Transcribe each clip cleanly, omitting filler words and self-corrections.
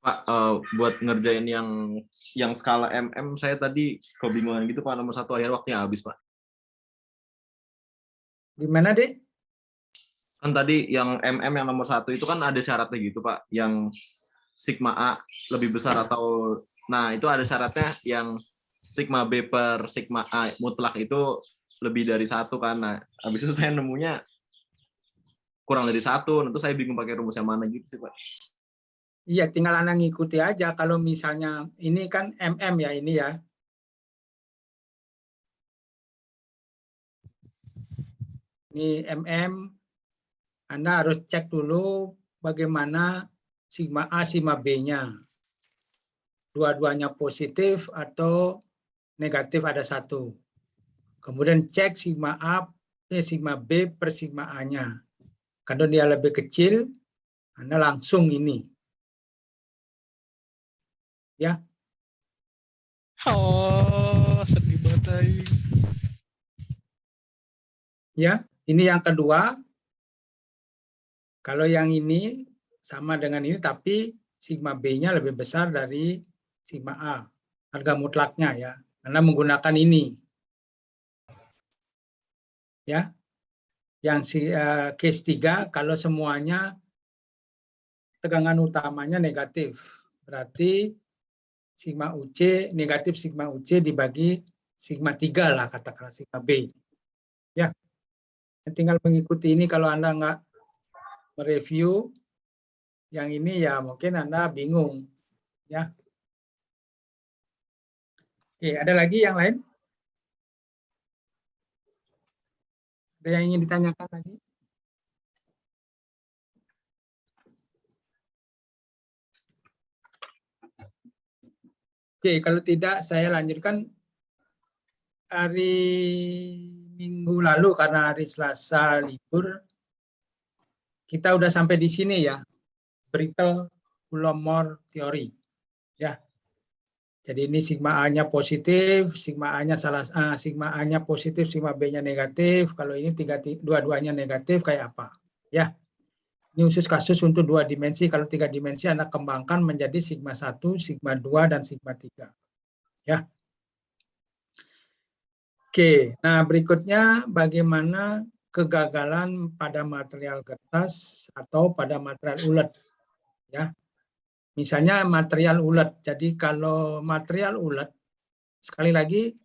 Pak, buat ngerjain yang skala mm saya tadi kebingungan gitu Pak, nomor satu akhir waktunya habis Pak. Gimana, Dek? Kan tadi yang yang nomor satu itu kan ada syaratnya gitu Pak, yang sigma A lebih besar atau, nah itu ada syaratnya yang sigma B per sigma A mutlak itu lebih dari satu kan. Nah, habis itu saya nemunya kurang dari satu, tentu saya bingung pakai rumus yang mana gitu sih Pak. Iya, tinggal Anda ngikuti aja. Kalau misalnya ini kan MM ya, ini ya. Ini MM, Anda harus cek dulu bagaimana sigma A, sigma B-nya. Dua-duanya positif atau negatif ada satu. Kemudian cek sigma A, sigma B per sigma A-nya. Kalau dia lebih kecil, Anda langsung ini. Ya. Oh, sedih banget aing. Ya, ini yang kedua. Kalau yang ini sama dengan ini, tapi sigma B-nya lebih besar dari sigma A. Harga mutlaknya ya. Anda menggunakan ini. Ya. Yang case 3, kalau semuanya tegangan utamanya negatif. Berarti sigma UC, negatif sigma UC dibagi sigma 3 lah, katakanlah sigma B. Ya. Tinggal mengikuti ini. Kalau Anda nggak mereview yang ini ya mungkin Anda bingung. Ya. Oke, ada lagi yang lain? Ada yang ingin ditanyakan lagi? Oke, kalau tidak saya lanjutkan. Hari Minggu lalu karena hari Selasa libur, kita udah sampai di sini ya. Brittle Coulomb teori. Ya. Jadi ini sigma A-nya positif, sigma A-nya sigma A-nya positif, sigma B-nya negatif. Kalau ini dua-duanya negatif kayak apa? Ya. Ini khusus kasus untuk 2 dimensi. Kalau 3 dimensi Anda kembangkan menjadi sigma 1, sigma 2 dan sigma 3. Ya. Oke, nah berikutnya bagaimana kegagalan pada material kertas atau pada material ulet. Ya. Misalnya material ulet. Jadi kalau material ulet, sekali lagi,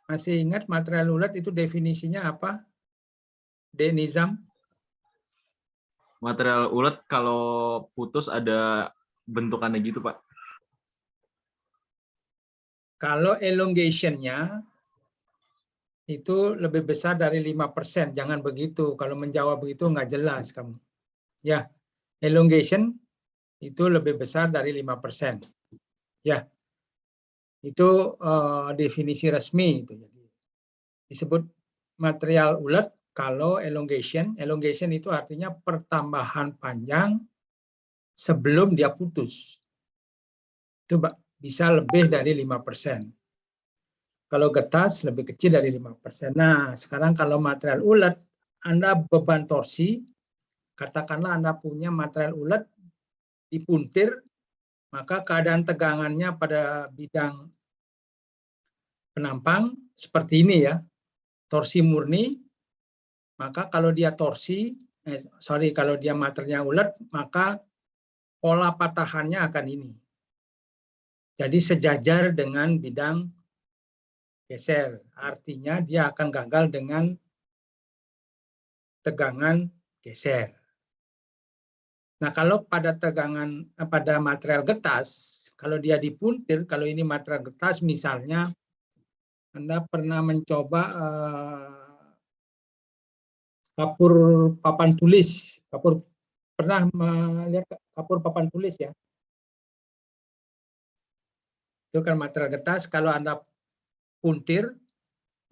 masih ingat material ulet itu definisinya apa? Nizam? Material ulet kalau putus ada bentukannya gitu Pak. Kalau elongation-nya itu lebih besar dari 5%. Jangan begitu. Kalau menjawab begitu nggak jelas kamu. Ya, elongation itu lebih besar dari 5%. Ya, itu definisi resmi. Itu. Jadi, disebut material ulet kalau elongation. Elongation itu artinya pertambahan panjang sebelum dia putus. Itu bisa lebih dari 5%. Kalau kertas lebih kecil dari 5%. Nah, sekarang kalau material ulet, Anda beban torsi, katakanlah Anda punya material ulet dipuntir, maka keadaan tegangannya pada bidang penampang seperti ini ya, torsi murni, maka kalau dia kalau dia materialnya ulet, maka pola patahannya akan ini. Jadi sejajar dengan bidang geser, artinya dia akan gagal dengan tegangan geser. Nah, kalau pada pada material kertas, kalau dia dipuntir, kalau ini material kertas misalnya, Anda pernah mencoba kapur papan tulis, pernah melihat kapur papan tulis ya? Itu kan material kertas, kalau Anda puntir,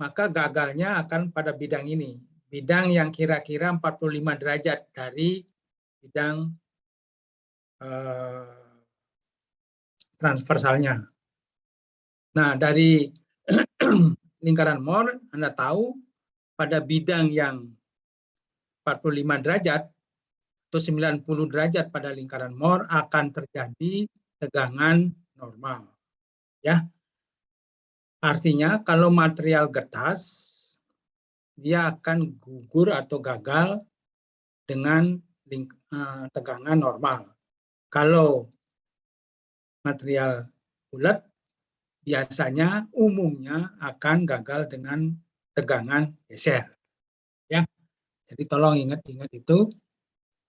maka gagalnya akan pada bidang ini. Bidang yang kira-kira 45 derajat dari bidang transversalnya. Nah, dari lingkaran Mohr, Anda tahu pada bidang yang 45 derajat, atau 90 derajat pada lingkaran Moore akan terjadi tegangan normal. Ya. Artinya kalau material getas dia akan gugur atau gagal dengan tegangan normal. Kalau material bulat biasanya umumnya akan gagal dengan tegangan geser. Ya. Jadi tolong ingat-ingat itu.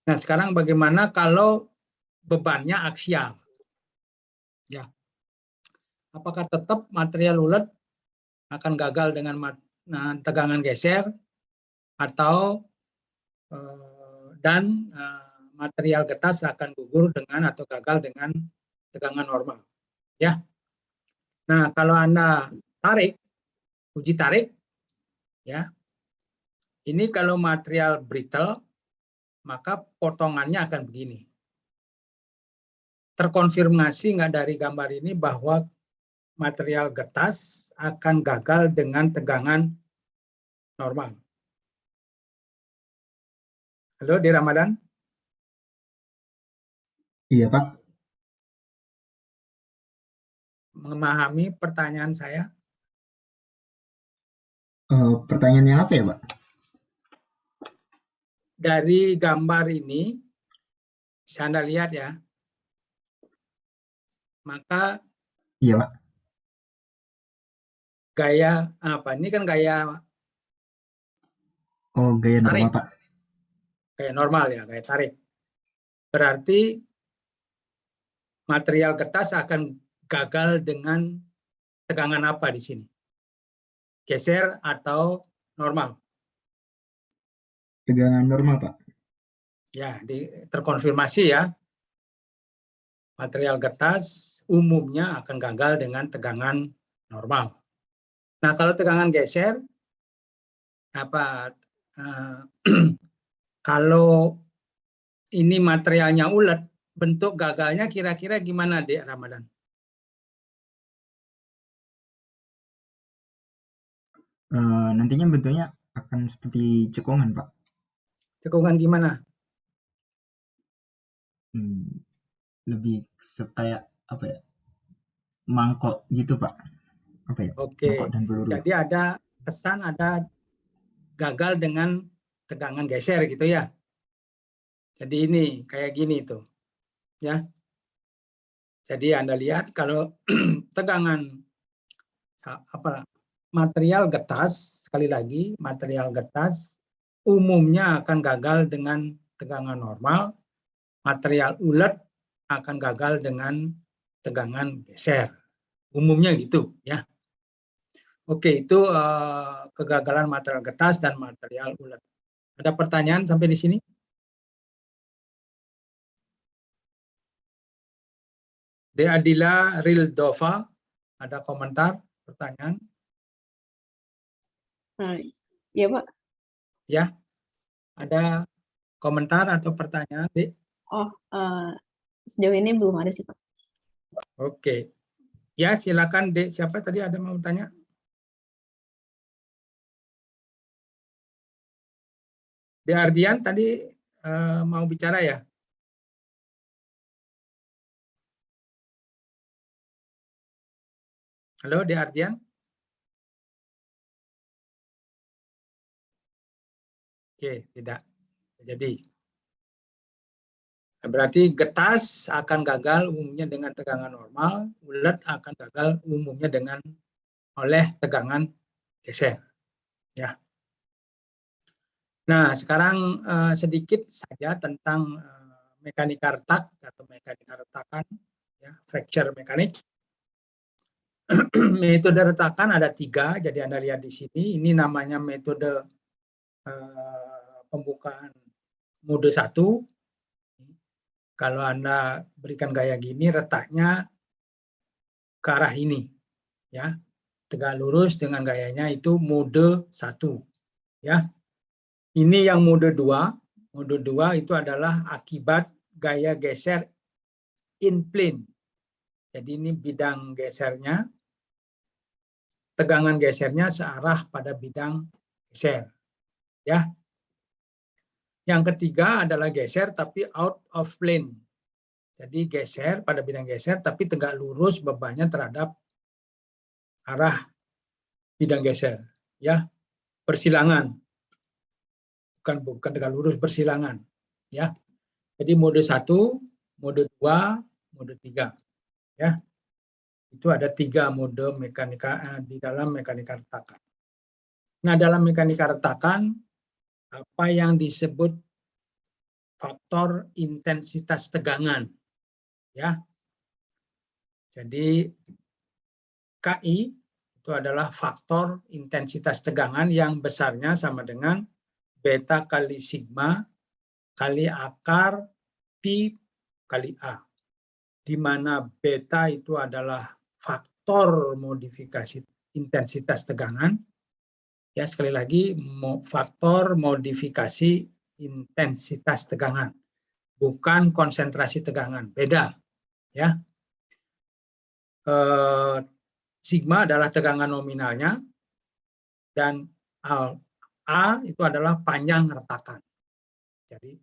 Nah, sekarang bagaimana kalau bebannya aksial? Ya. Apakah tetap material ulet akan gagal dengan tegangan geser atau material getas akan gugur dengan atau gagal dengan tegangan normal? Ya. Nah, kalau Anda uji tarik, ya, ini kalau material brittle, maka potongannya akan begini. Terkonfirmasi nggak dari gambar ini bahwa material getas akan gagal dengan tegangan normal? Halo, di Ramadan? Iya, Pak. Memahami pertanyaan saya? Pertanyaannya apa ya, Pak? Dari gambar ini, bisa Anda lihat ya, maka Iya, Pak. gaya apa? Ini kan gaya Oh, gaya tarik, normal, Pak. gaya normal ya, gaya tarik. Berarti material getas akan gagal dengan tegangan apa di sini? Geser atau normal? Tegangan normal, Pak. Ya, terkonfirmasi ya. Material getas umumnya akan gagal dengan tegangan normal. Nah, kalau tegangan geser, kalau ini materialnya ulet, bentuk gagalnya kira-kira gimana, Dek Ramadan? Nantinya bentuknya akan seperti cekungan, Pak. Cekungan gimana? Lebih kayak apa ya? Mangkok gitu, Pak. Apa ya? Oke, Mangkok dan peluru. jadi ada kesan ada gagal dengan tegangan geser gitu ya. Jadi ini kayak gini tuh, ya. Jadi Anda lihat kalau tegangan material getas, sekali lagi material getas umumnya akan gagal dengan tegangan normal, material ulet akan gagal dengan tegangan geser. Umumnya gitu ya. Oke, itu kegagalan material getas dan material ulet. Ada pertanyaan sampai di sini? De Adila Rildova, ada komentar, pertanyaan? Ya, Pak. Ya, ada komentar atau pertanyaan, Dek? Oh, sejauh ini belum ada sih, Pak. Oke. Ya, silakan, Dek. Siapa tadi ada mau tanya? Dek Ardian tadi mau bicara ya? Halo, Dek Ardian? Oke, tidak. Jadi, berarti getas akan gagal umumnya dengan tegangan normal, ulet akan gagal umumnya dengan oleh tegangan geser. Ya. Nah, sekarang sedikit saja tentang mekanika retak atau mekanika retakan, ya, fracture mekanik. Metode retakan ada 3, jadi Anda lihat di sini. Ini namanya metode pembukaan mode 1. Kalau Anda berikan gaya gini, retaknya ke arah ini, ya, tegak lurus dengan gayanya itu mode 1, ya. Ini yang mode 2. Mode 2 itu adalah akibat gaya geser in plane. Jadi ini bidang gesernya, tegangan gesernya searah pada bidang geser, ya. Yang ketiga adalah geser tapi out of plane. Jadi geser pada bidang geser tapi tegak lurus bebannya terhadap arah bidang geser. Ya, persilangan. Bukan tegak lurus, persilangan. Ya. Jadi mode 1, mode 2, mode 3. Ya. Itu ada 3 mode mekanika di dalam mekanika retakan. Nah, dalam mekanika retakan apa yang disebut faktor intensitas tegangan. Ya. Jadi KI itu adalah faktor intensitas tegangan yang besarnya sama dengan beta kali sigma kali akar pi kali A. Di mana beta itu adalah faktor modifikasi intensitas tegangan. Ya, sekali lagi faktor modifikasi intensitas tegangan, bukan konsentrasi tegangan. Beda, ya. Sigma adalah tegangan nominalnya dan A itu adalah panjang retakan. Jadi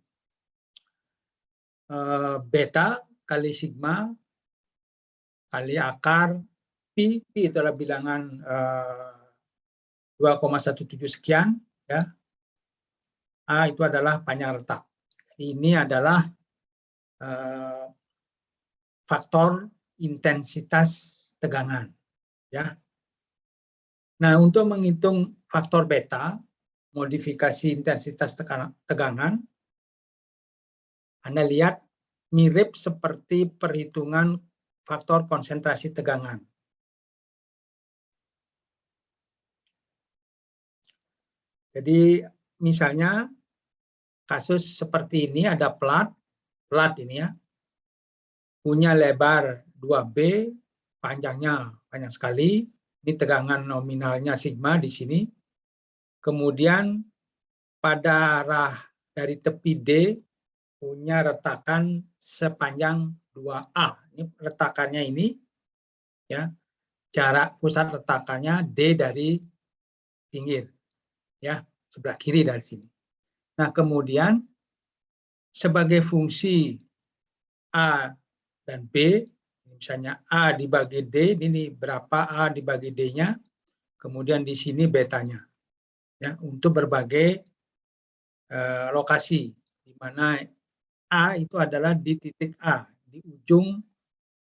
beta kali sigma kali akar pi itu adalah bilangan 2,17 sekian, ya. A itu adalah panjang retak. Ini adalah faktor intensitas tegangan, ya. Nah, untuk menghitung faktor beta, modifikasi intensitas tegangan, Anda lihat mirip seperti perhitungan faktor konsentrasi tegangan. Jadi misalnya kasus seperti ini ada plat ini ya, punya lebar 2B, panjangnya panjang sekali, ini tegangan nominalnya sigma di sini. Kemudian pada arah dari tepi D punya retakan sepanjang 2A. Ini retakannya ini ya, jarak pusat retakannya D dari pinggir. Ya, sebelah kiri dari sini. Nah, kemudian sebagai fungsi A dan B, misalnya A dibagi D, ini berapa A dibagi D-nya, kemudian di sini betanya. Ya, untuk berbagai lokasi, di mana A itu adalah di titik A, di ujung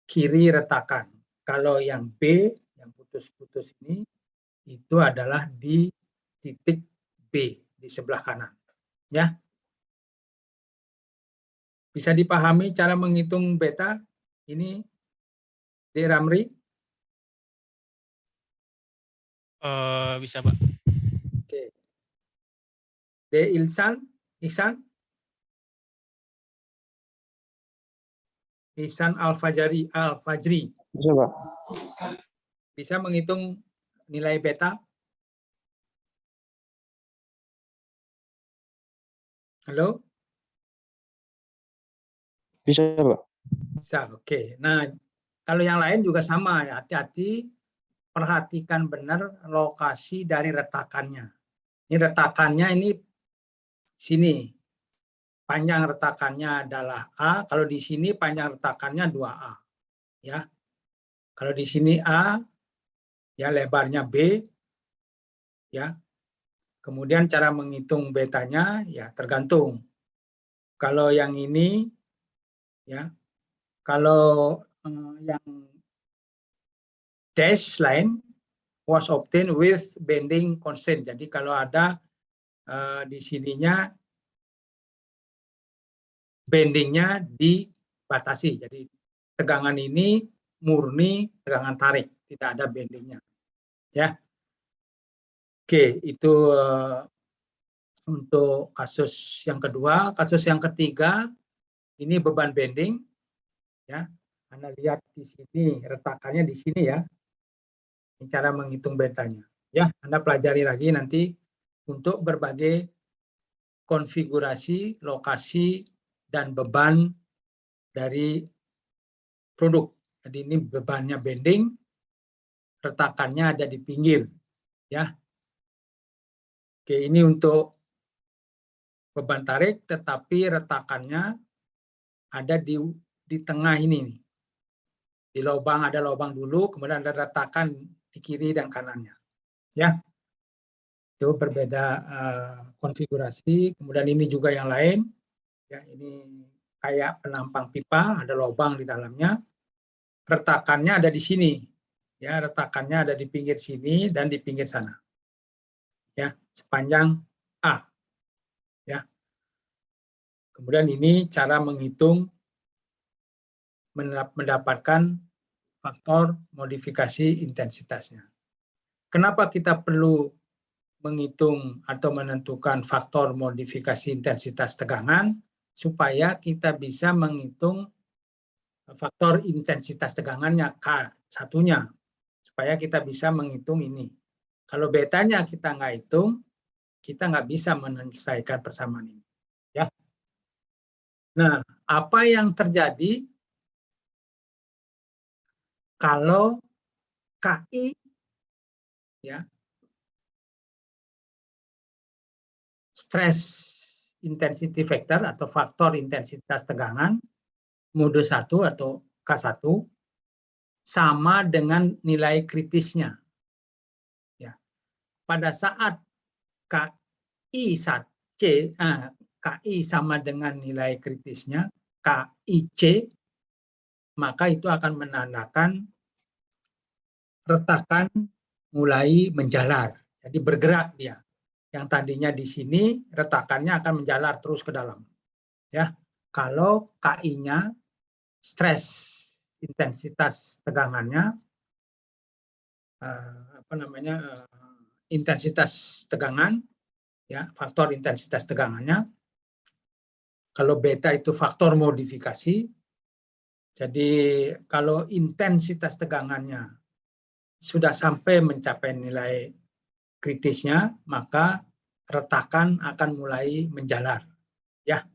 kiri retakan. Kalau yang B, yang putus-putus ini, itu adalah di titik B, di sebelah kanan. Ya. Bisa dipahami cara menghitung beta ini, D. Ramri? Bisa, Pak. Oke. D. Ihsan? Ihsan Al-Fajri. Bisa, Pak. Bisa menghitung nilai beta? Halo? Bisa, Pak. Bisa, oke. Nah, kalau yang lain juga sama ya, hati-hati, perhatikan benar lokasi dari retakannya. Ini retakannya ini sini. Panjang retakannya adalah A, kalau di sini panjang retakannya 2A. Ya. Kalau di sini A, ya lebarnya B, ya. Kemudian cara menghitung betanya ya tergantung. Kalau yang ini ya, kalau yang dash line was obtained with bending constant. Jadi kalau ada di sininya bendingnya dibatasi. Jadi tegangan ini murni tegangan tarik, tidak ada bendingnya. Ya. Oke, itu untuk kasus yang kedua. Kasus yang ketiga, ini beban bending. Ya, Anda lihat di sini, retakannya di sini ya. Ini cara menghitung betanya. Ya, Anda pelajari lagi nanti untuk berbagai konfigurasi, lokasi, dan beban dari produk. Jadi ini bebannya bending, retakannya ada di pinggir. Ya. Oke, ini untuk beban tarik, tetapi retakannya ada di tengah ini nih. Di lubang, ada lubang dulu, kemudian ada retakan di kiri dan kanannya. Ya, itu berbeda konfigurasi. Kemudian ini juga yang lain. Ya, ini kayak penampang pipa, ada lubang di dalamnya. Retakannya ada di sini. Ya, retakannya ada di pinggir sini dan di pinggir sana. Ya, sepanjang A. Ya. Kemudian ini cara menghitung mendapatkan faktor modifikasi intensitasnya. Kenapa kita perlu menghitung atau menentukan faktor modifikasi intensitas tegangan? Supaya kita bisa menghitung faktor intensitas tegangannya K1-nya. Supaya kita bisa menghitung ini. Kalau betanya kita nggak hitung, kita nggak bisa menyelesaikan persamaan ini. Ya. Nah, apa yang terjadi kalau KI ya stress intensity factor atau faktor intensitas tegangan mode 1 atau K1 sama dengan nilai kritisnya. Ya. Pada saat KI sama dengan nilai kritisnya, KIC, maka itu akan menandakan retakan mulai menjalar. Jadi bergerak dia. Yang tadinya di sini, retakannya akan menjalar terus ke dalam. Ya, kalau KI-nya stres intensitas tegangannya intensitas tegangan ya, faktor intensitas tegangannya. Kalau beta itu faktor modifikasi. Jadi kalau intensitas tegangannya sudah sampai mencapai nilai kritisnya, maka retakan akan mulai menjalar. Ya.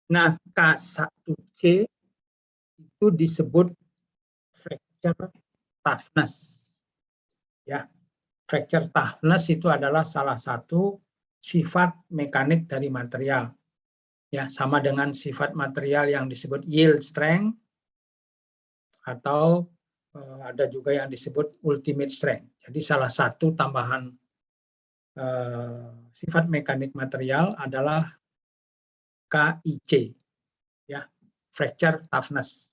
Nah, K1C itu disebut fracture toughness. Ya. Fracture toughness itu adalah salah satu sifat mekanik dari material. Ya, sama dengan sifat material yang disebut yield strength atau ada juga yang disebut ultimate strength. Jadi salah satu tambahan sifat mekanik material adalah KIC, ya, fracture toughness.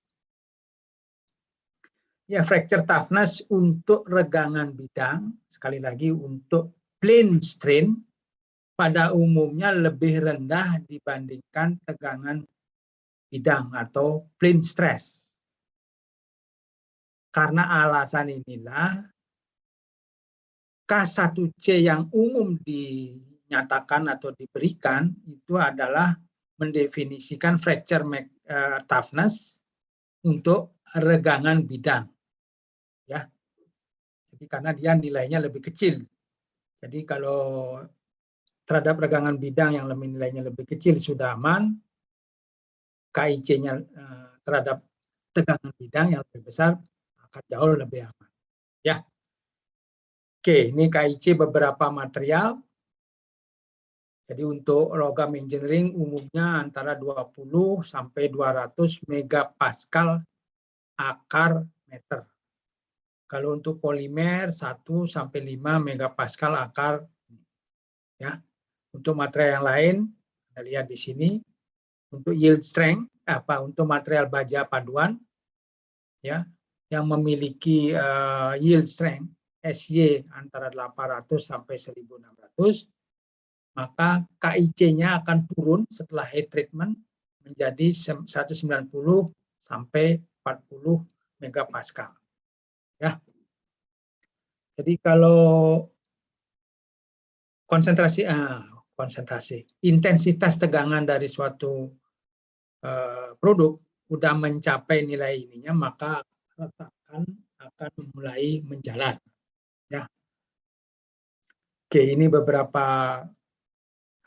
Ya, fracture toughness untuk regangan bidang, sekali lagi untuk plane strain, pada umumnya lebih rendah dibandingkan tegangan bidang atau plane stress. Karena alasan inilah K1C yang umum dinyatakan atau diberikan itu adalah mendefinisikan fracture toughness untuk regangan bidang. Ya. Jadi karena dia nilainya lebih kecil. Jadi kalau terhadap regangan bidang yang nilainya lebih kecil sudah aman, KIC-nya terhadap tegangan bidang yang lebih besar akan jauh lebih aman. Ya. Oke, ini KIC beberapa material. Jadi untuk logam engineering umumnya antara 20 sampai 200 megapascal akar meter. Kalau untuk polimer 1 sampai 5 megapascal akar. Ya. Untuk material yang lain, kita lihat di sini. Untuk yield strength, untuk material baja paduan, ya, yang memiliki yield strength SY antara 800 sampai 1600, maka KIC-nya akan turun setelah heat treatment menjadi 190 sampai 40 megapascal. Ya. Jadi kalau konsentrasi intensitas tegangan dari suatu produk udah mencapai nilai ininya, maka retakan akan mulai menjalar. Ya. Oke, ini beberapa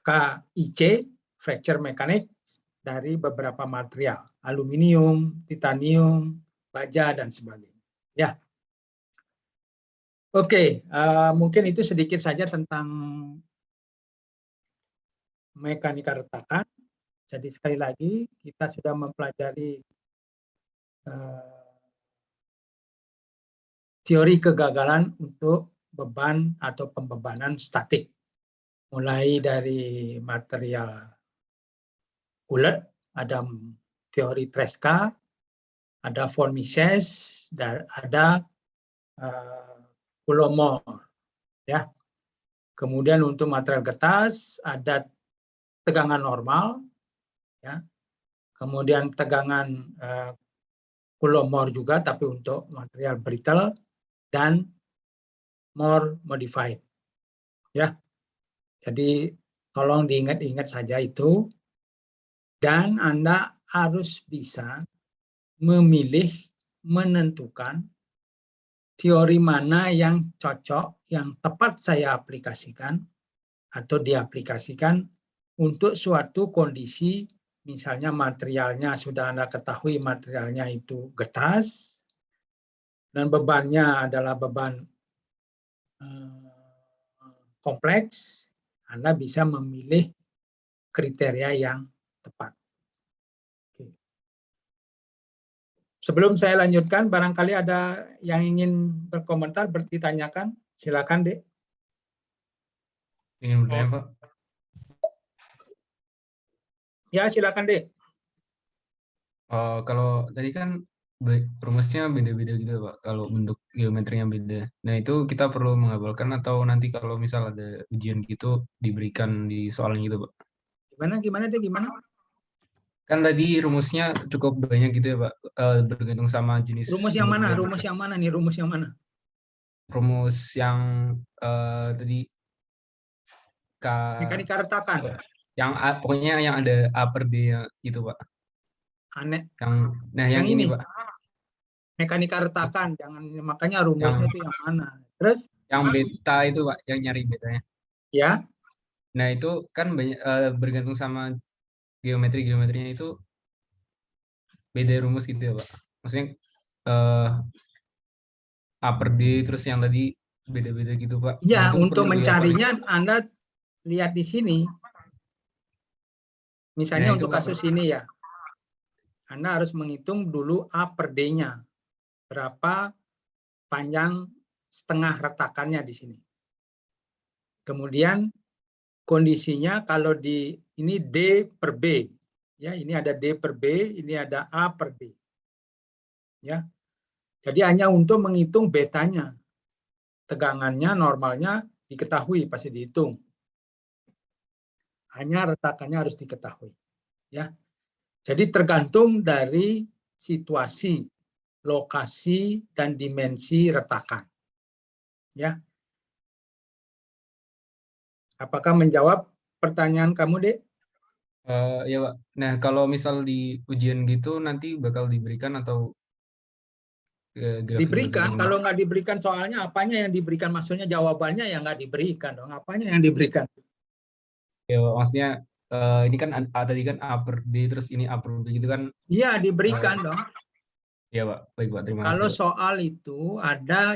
KIC, fracture mechanics, dari beberapa material, aluminium, titanium, baja, dan sebagainya. Ya. Oke, mungkin itu sedikit saja tentang mekanika retakan. Jadi sekali lagi kita sudah mempelajari teori kegagalan untuk beban atau pembebanan statik. Mulai dari material ulet, ada teori Tresca, ada von Mises, dan ada Coulomb, ya. Kemudian untuk material getas ada tegangan normal, ya. Kemudian tegangan Coulomb juga, tapi untuk material brittle dan more modified, ya. Jadi tolong diingat-ingat saja itu, dan Anda harus bisa memilih, menentukan teori mana yang cocok, yang tepat saya aplikasikan atau diaplikasikan untuk suatu kondisi, misalnya materialnya sudah Anda ketahui materialnya itu getas, dan bebannya adalah beban kompleks, Anda bisa memilih kriteria yang tepat. Sebelum saya lanjutkan, barangkali ada yang ingin berkomentar, ditanyakan, silakan, Dek. Ingin bertanya, Pak? Ya, silakan, Dek. Kalau tadi kan rumusnya beda-beda gitu, Pak. Kalau bentuk geometrinya beda. Nah, itu kita perlu menghafalkan atau nanti kalau misal ada ujian gitu diberikan di soalnya gitu, Pak? Gimana, Dek? Gimana? Kan tadi rumusnya cukup banyak gitu ya, Pak. Bergantung sama jenis Rumus yang bentuk mana? geometri. Rumus yang mana nih? Rumus yang mana? Rumus yang tadi Mekanika retakan. yang pokoknya yang ada A per D gitu, Pak. Aneh. Yang ini, Pak. Mekanika retakan, jangan, makanya rumusnya itu yang mana. Terus? Yang beta itu, Pak, yang nyari betanya. Ya. Nah, itu kan banyak bergantung sama geometrinya itu beda rumus gitu ya, Pak. Maksudnya A per D terus yang tadi beda-beda gitu, Pak. Ya, Nah, itu untuk perlu mencarinya Anda lihat di sini. Misalnya Nah, itu, untuk Pak, kasus ini ya, Anda harus menghitung dulu A per D-nya. Berapa panjang setengah retakannya di sini. Kemudian kondisinya kalau di ini D per B. Ya, ini ada D per B, ini ada A per D. Ya. Jadi hanya untuk menghitung betanya. Tegangannya normalnya diketahui, pasti dihitung. Hanya retakannya harus diketahui. Ya. Jadi tergantung dari situasi, lokasi, dan dimensi retakan. Ya. Apakah menjawab pertanyaan kamu, Dek? Ya, Pak. Nah, kalau misal di ujian gitu nanti bakal diberikan atau Diberikan, kalau nggak diberikan soalnya apanya yang diberikan, maksudnya jawabannya yang nggak diberikan dong, apanya yang diberikan? Ya, maksudnya ini kan tadi kan A per D terus ini A per B gitu kan? Iya, diberikan dong. Ya, Pak. Baik, Pak. Terima Kalau kasih, Pak. soal itu ada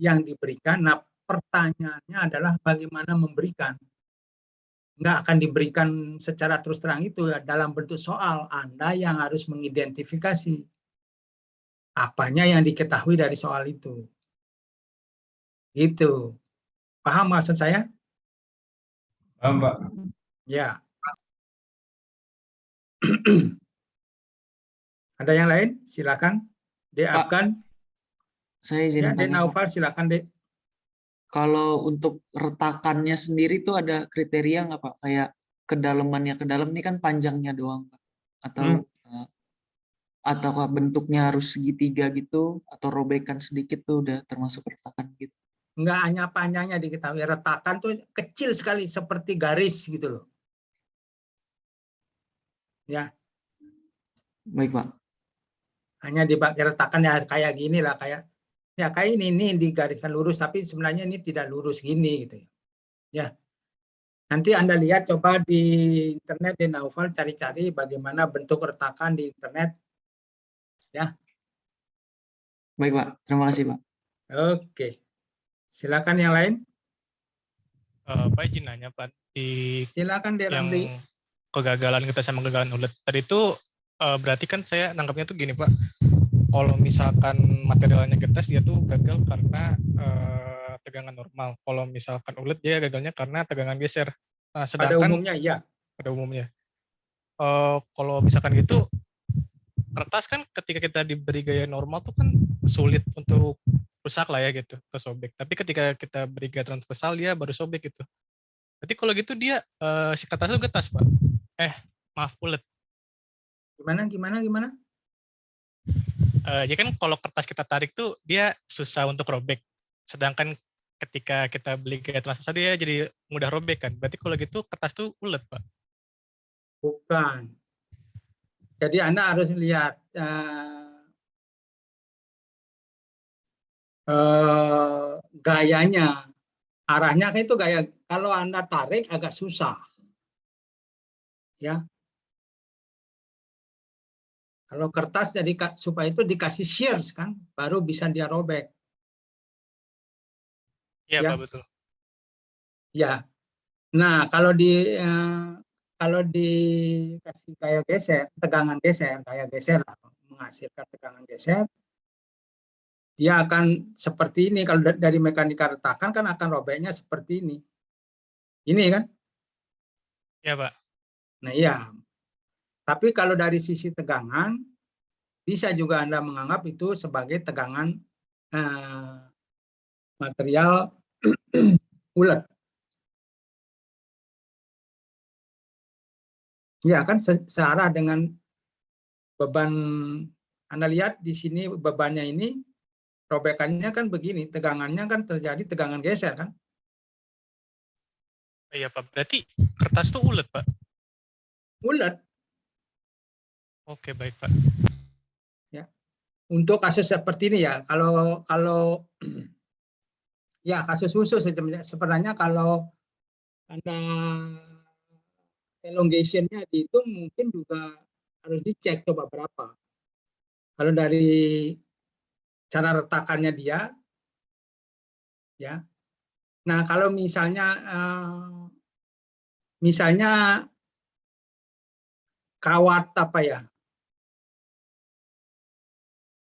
yang diberikan, nah pertanyaannya adalah bagaimana memberikan. Nggak akan diberikan secara terus terang itu, dalam bentuk soal. Anda yang harus mengidentifikasi apanya yang diketahui dari soal itu. Itu. Paham maksud saya? Paham, Pak. Ya. Ada yang lain? Silakan. Dek Afgan. Saya izin Ya, Dek tanya, Pak. Naufal, silakan, Dek. Kalau untuk retakannya sendiri tuh ada kriteria nggak, Pak? Kayak kedalamannya ke dalam ini kan panjangnya doang, Pak. Atau ataukah bentuknya harus segitiga gitu atau robekan sedikit tuh udah termasuk retakan gitu? Enggak hanya panjangnya diketahui, retakan tuh kecil sekali seperti garis gitu loh. Ya. Baik, Pak. Hanya dipakai retakan ya kayak gini lah, kayak ini digariskan lurus tapi sebenarnya ini tidak lurus gini gitu ya. Ya. Nanti Anda lihat coba di internet, di Naufal cari-cari bagaimana bentuk retakan di internet. Ya. Baik, Pak. Terima kasih, Pak. Oke. Silakan yang lain. Pak izin nanya, Pak. di Silakan Dek yang Ramli. kegagalan kita sama kegagalan ulet tadi itu berarti kan saya nangkapnya tuh gini Pak, kalau misalkan materialnya getas dia tuh gagal karena tegangan normal, kalau misalkan ulet dia gagalnya karena tegangan geser. Nah, Pada sedangkan umumnya ya. pada umumnya kalau misalkan gitu kertas kan ketika kita diberi gaya normal tuh kan sulit untuk rusak lah ya gitu, atau sobek. Tapi ketika kita beri gaya transversal dia baru sobek gitu. Berarti kalau gitu dia si kertas itu getas Pak. Maaf ulet. Gimana? Jadi kan kalau kertas kita tarik tuh dia susah untuk robek. Sedangkan ketika kita beli gaya transversal dia jadi mudah robek kan. Berarti kalau gitu kertas tuh ulet Pak. Bukan. Jadi Anda harus lihat gayanya. Arahnya kan itu gaya. Kalau Anda tarik agak susah. Ya. Kalau kertas jadi supaya itu dikasih shears kan, baru bisa dia robek. Iya Ya. Pak, betul. Ya. Nah, kalau dikasih gaya geser, tegangan geser, gaya geser lah, menghasilkan tegangan geser, dia akan seperti ini. Kalau dari mekanika retakan kan akan robeknya seperti ini. Ini kan? Iya Pak. Nah, iya. Tapi kalau dari sisi tegangan, bisa juga Anda menganggap itu sebagai tegangan material ulet. Ya kan searah dengan beban. Anda lihat di sini bebannya ini, robekannya kan begini, tegangannya kan terjadi tegangan geser kan? Iya Pak. Berarti kertas tuh ulet Pak. Ulet. Oke, baik Pak. Ya. Untuk kasus seperti ini ya, kalau ya kasus khusus sebenarnya kalau Anda elongation-nya dihitung mungkin juga harus dicek coba berapa. Kalau dari cara retakannya dia, ya. Nah kalau misalnya kawat apa ya,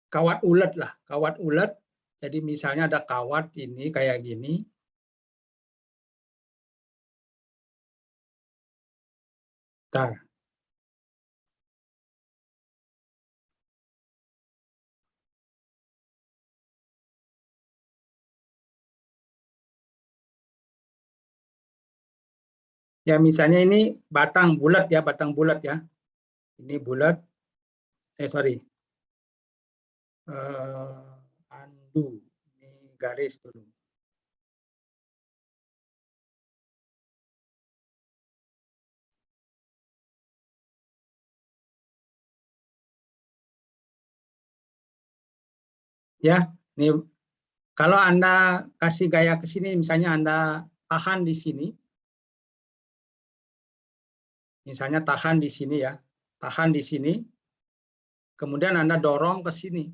kawat ulet lah, kawat ulet. Jadi misalnya ada kawat ini kayak gini. Nah, ya misalnya ini batang bulat ya, batang bulat ya. Ini bulat. Sorry. Undo. Ini garis dulu. Ya, ini kalau Anda kasih gaya ke sini, misalnya Anda tahan di sini. Misalnya tahan di sini ya, tahan di sini. Kemudian Anda dorong ke sini.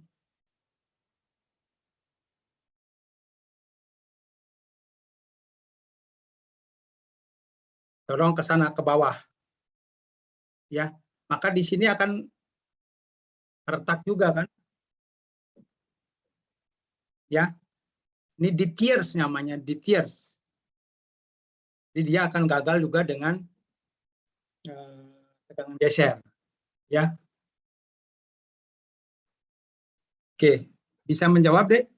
Dorong ke sana ke bawah. Ya, maka di sini akan retak juga kan? Ya. Ini di tears namanya, di tears. Jadi dia akan gagal juga dengan tegangan geser. Ya. Oke, bisa menjawab, Dek?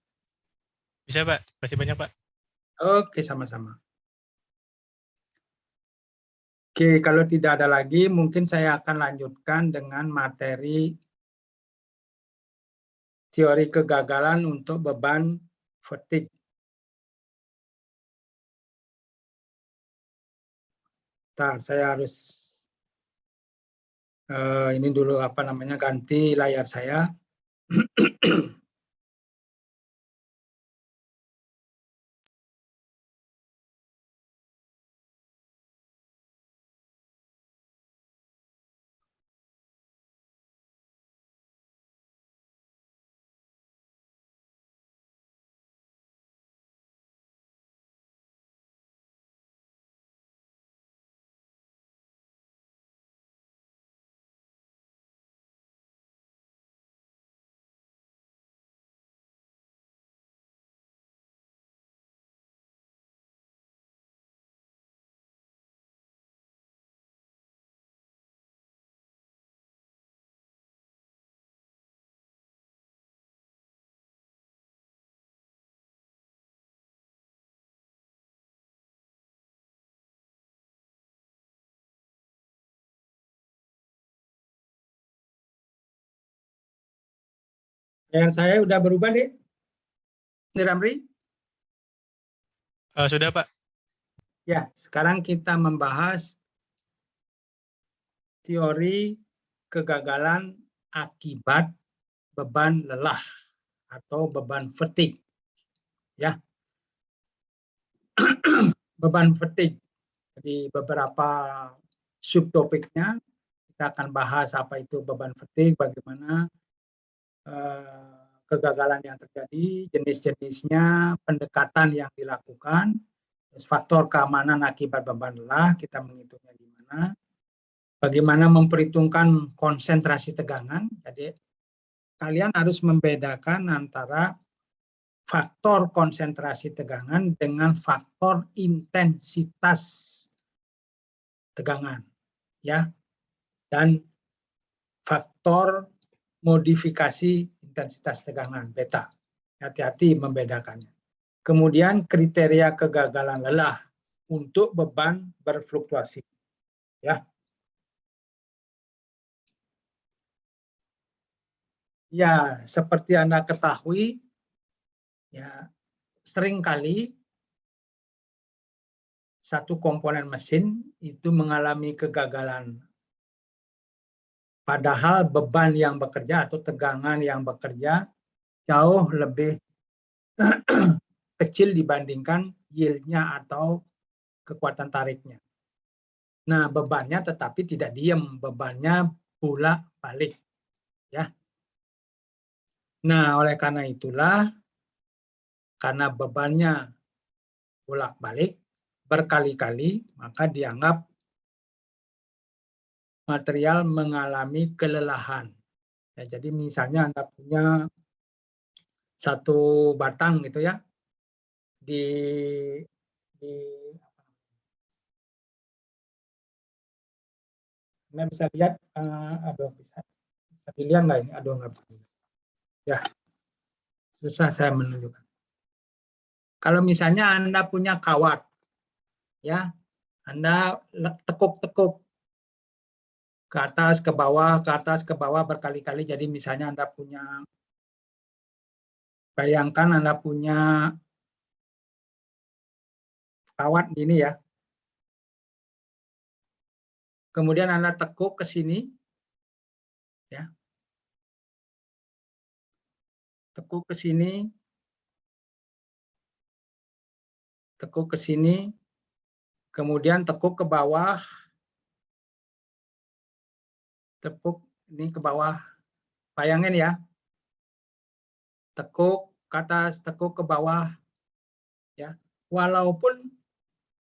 Bisa Pak. Terima kasih banyak Pak. Oke, sama-sama. Oke, kalau tidak ada lagi, mungkin saya akan lanjutkan dengan materi teori kegagalan untuk beban fatigue. Bentar, saya harus ini dulu ganti layar saya. Yang saya udah berubah deh. Ramri? Sudah Pak. Ya, sekarang kita membahas teori kegagalan akibat beban lelah atau beban fatigue. Ya, beban fatigue. Jadi beberapa subtopiknya kita akan bahas apa itu beban fatigue, bagaimana kegagalan yang terjadi, jenis-jenisnya, pendekatan yang dilakukan, faktor keamanan akibat beban lelah, kita menghitungnya gimana, bagaimana memperhitungkan konsentrasi tegangan. Jadi kalian harus membedakan antara faktor konsentrasi tegangan dengan faktor intensitas tegangan, ya, dan faktor modifikasi intensitas tegangan beta. Hati-hati membedakannya. Kemudian kriteria kegagalan lelah untuk beban berfluktuasi, ya. Ya, seperti Anda ketahui, ya, seringkali satu komponen mesin itu mengalami kegagalan. Padahal beban yang bekerja atau tegangan yang bekerja jauh lebih kecil dibandingkan yield-nya atau kekuatan tariknya. Nah, bebannya tetapi tidak diam, bebannya bolak-balik, ya. Nah, oleh karena itulah, karena bebannya bolak-balik berkali-kali, maka dianggap material mengalami kelelahan. Ya, jadi misalnya Anda punya satu batang gitu ya, Anda bisa lihat, bisa dilihat nggak ini? Nggak bisa. Ya, susah saya menunjukkan. Kalau misalnya Anda punya kawat, ya, Anda tekuk-tekuk ke atas, ke bawah berkali-kali. Jadi misalnya Anda punya, bayangkan Anda punya kawat ini ya. Kemudian Anda tekuk ke sini, ya. Tekuk ke sini, tekuk ke sini, kemudian tekuk ke bawah, tekuk ini ke bawah. Bayangin ya, tekuk ke atas, tekuk ke bawah, ya. Walaupun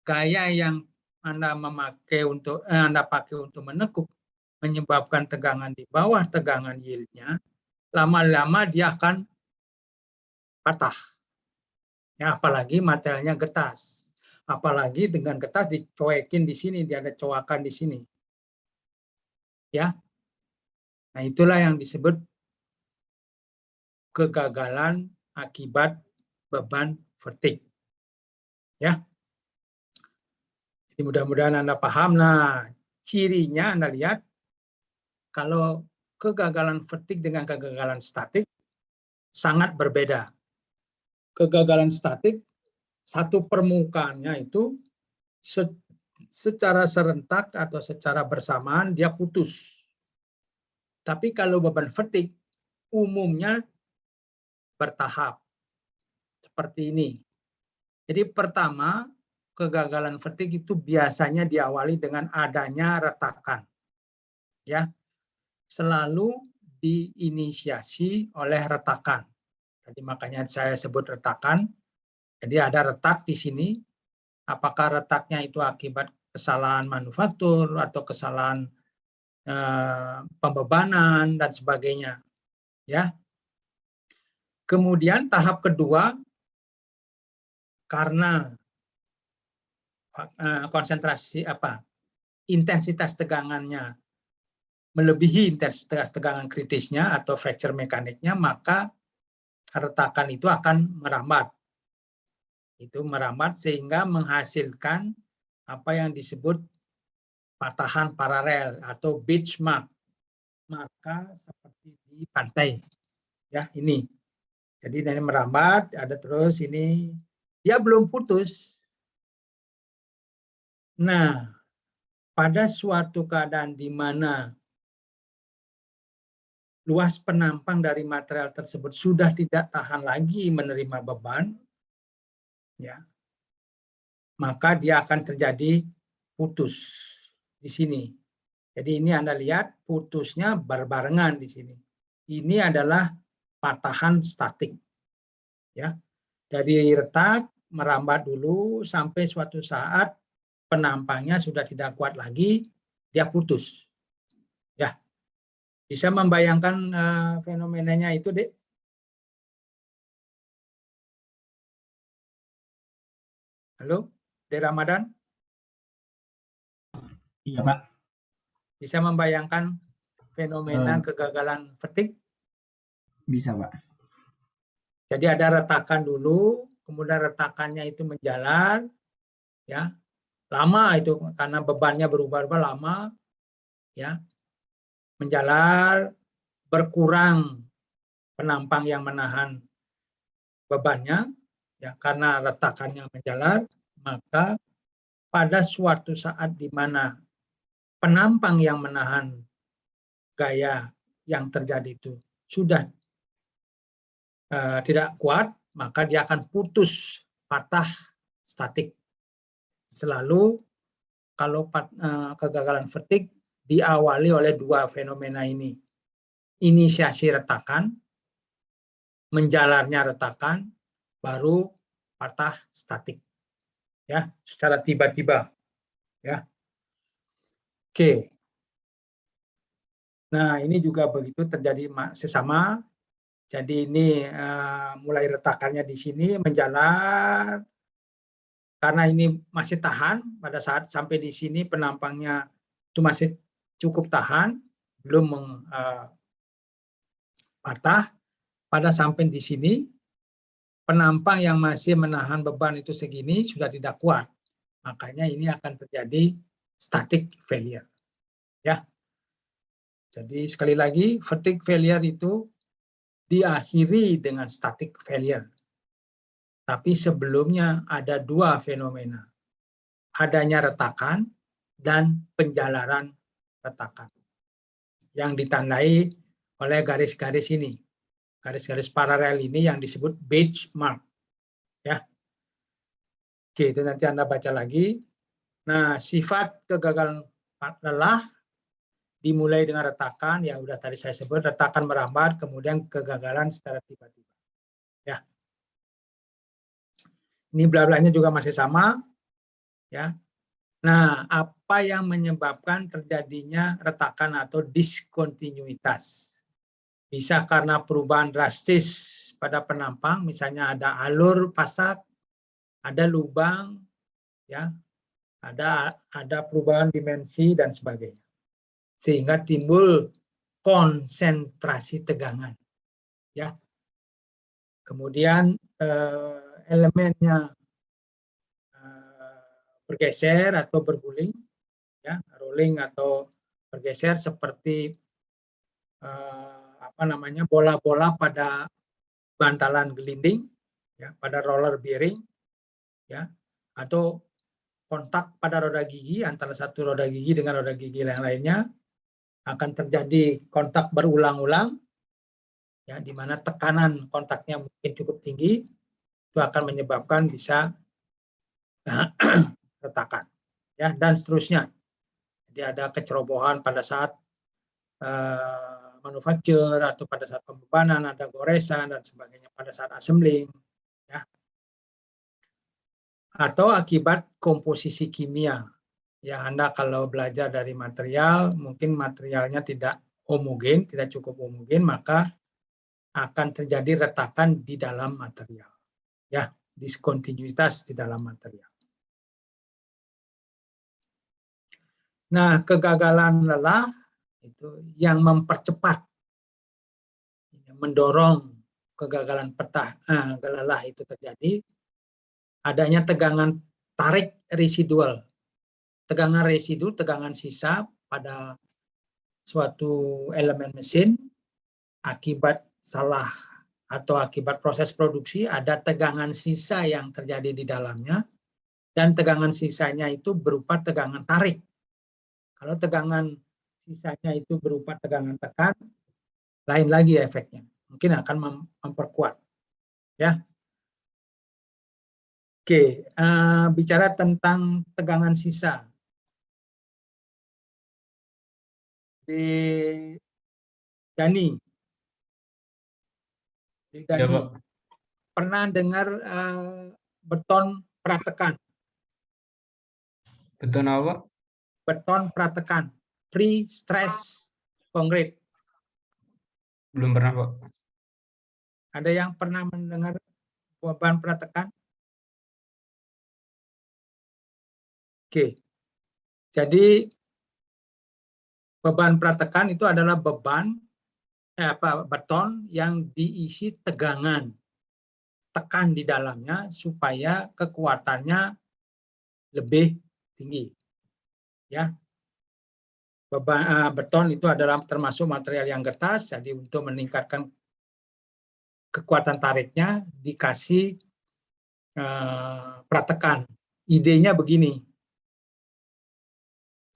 gaya yang Anda pakai untuk menekuk menyebabkan tegangan di bawah tegangan yieldnya, lama-lama dia akan patah. Ya, apalagi materialnya getas. Apalagi dengan getas dicoekin di sini, dia ada coakan di sini. Ya. Nah, itulah yang disebut kegagalan akibat beban fatigue. Ya. Jadi mudah-mudahan Anda paham. Nah, cirinya Anda lihat, kalau kegagalan fatigue dengan kegagalan statik sangat berbeda. Kegagalan statik, satu permukaannya itu secara serentak atau secara bersamaan dia putus. Tapi kalau beban fatigue umumnya bertahap. Seperti ini. Jadi pertama, kegagalan fatigue itu biasanya diawali dengan adanya retakan. Ya. Selalu diinisiasi oleh retakan. Jadi makanya saya sebut retakan. Jadi ada retak di sini. Apakah retaknya itu akibat kesalahan manufaktur atau kesalahan pembebanan dan sebagainya, ya. Kemudian tahap kedua, karena konsentrasi intensitas tegangannya melebihi intensitas tegangan kritisnya atau fracture mekaniknya, maka retakan itu akan merambat. Itu merambat sehingga menghasilkan apa yang disebut patahan paralel atau beach mark, maka seperti di pantai, Ya, ini. Jadi dari merambat, ada terus ini. Dia belum putus. Nah, pada suatu keadaan di mana luas penampang dari material tersebut sudah tidak tahan lagi menerima beban, ya, maka dia akan terjadi putus di sini. Jadi ini Anda lihat putusnya berbarengan di sini. Ini adalah patahan statik. Ya. Dari retak merambat dulu sampai suatu saat penampangnya sudah tidak kuat lagi, dia putus. Ya. Bisa membayangkan fenomenanya itu, Dek? Halo, Dek Ramadan? Iya, Pak. Bisa membayangkan fenomena kegagalan vertik? Bisa, Pak. Jadi ada retakan dulu, kemudian retakannya itu menjalar, ya, lama itu karena bebannya berubah-ubah lama, ya, menjalar, berkurang penampang yang menahan bebannya, ya, karena retakannya menjalar, maka pada suatu saat di mana penampang yang menahan gaya yang terjadi itu sudah tidak kuat, maka dia akan putus, patah, statik. Selalu kalau kegagalan vertik diawali oleh dua fenomena ini. Inisiasi retakan, menjalarnya retakan, baru patah statik. Ya, secara tiba-tiba. Ya. Oke. Nah, ini juga begitu terjadi sesama. Jadi ini mulai retakannya di sini menjalar, karena ini masih tahan pada saat sampai di sini penampangnya itu masih cukup tahan, belum patah. Pada sampai di sini penampang yang masih menahan beban itu segini sudah tidak kuat, makanya ini akan terjadi static failure. Ya, jadi sekali lagi vertic failure itu diakhiri dengan static failure. Tapi sebelumnya ada dua fenomena. Adanya retakan dan penjalaran retakan. Yang ditandai oleh garis-garis ini. Garis-garis paralel ini yang disebut benchmark. Ya. Oke, itu nanti Anda baca lagi. Nah, sifat kegagalan lelah dimulai dengan retakan, ya udah tadi saya sebut, retakan merambat, kemudian kegagalan secara tiba-tiba. Ya. Ini bla-blanya juga masih sama, ya. Nah, apa yang menyebabkan terjadinya retakan atau diskontinuitas? Bisa karena perubahan drastis pada penampang, misalnya ada alur pasak, ada lubang, ya, ada perubahan dimensi dan sebagainya, sehingga timbul konsentrasi tegangan, ya. Kemudian elemennya bergeser atau berguling, ya, rolling atau bergeser seperti bola-bola pada bantalan gelinding, ya, pada roller bearing, ya, atau kontak pada roda gigi antara satu roda gigi dengan roda gigi yang lainnya, akan terjadi kontak berulang-ulang, ya, di mana tekanan kontaknya mungkin cukup tinggi, itu akan menyebabkan bisa retakan, ya, dan seterusnya. Jadi ada kecerobohan pada saat manufaktur atau pada saat pembebanan, ada goresan dan sebagainya pada saat assembling, ya. Atau akibat komposisi kimia. Ya, Anda kalau belajar dari material, mungkin materialnya tidak homogen, tidak cukup homogen, maka akan terjadi retakan di dalam material. Ya, diskontinuitas di dalam material. Nah, kegagalan lelah itu yang mempercepat, mendorong kegagalan lelah itu terjadi, adanya tegangan tarik residual. Tegangan residu, tegangan sisa pada suatu elemen mesin akibat salah atau akibat proses produksi, ada tegangan sisa yang terjadi di dalamnya, dan tegangan sisanya itu berupa tegangan tarik. Kalau tegangan sisanya itu berupa tegangan tekan, lain lagi efeknya. Mungkin akan memperkuat. Ya. Oke, bicara tentang tegangan sisa. Dani, Ya, Pak. pernah dengar beton pratekan? Beton apa, Pak? Beton pratekan, pre-stress concrete. Belum pernah, Pak. Ada yang pernah mendengar beban pratekan? Oke, jadi beban pratekan itu adalah beton yang diisi tegangan, tekan di dalamnya supaya kekuatannya lebih tinggi. Ya, beton itu adalah termasuk material yang getas, jadi untuk meningkatkan kekuatan tariknya dikasih pratekan. Idenya begini.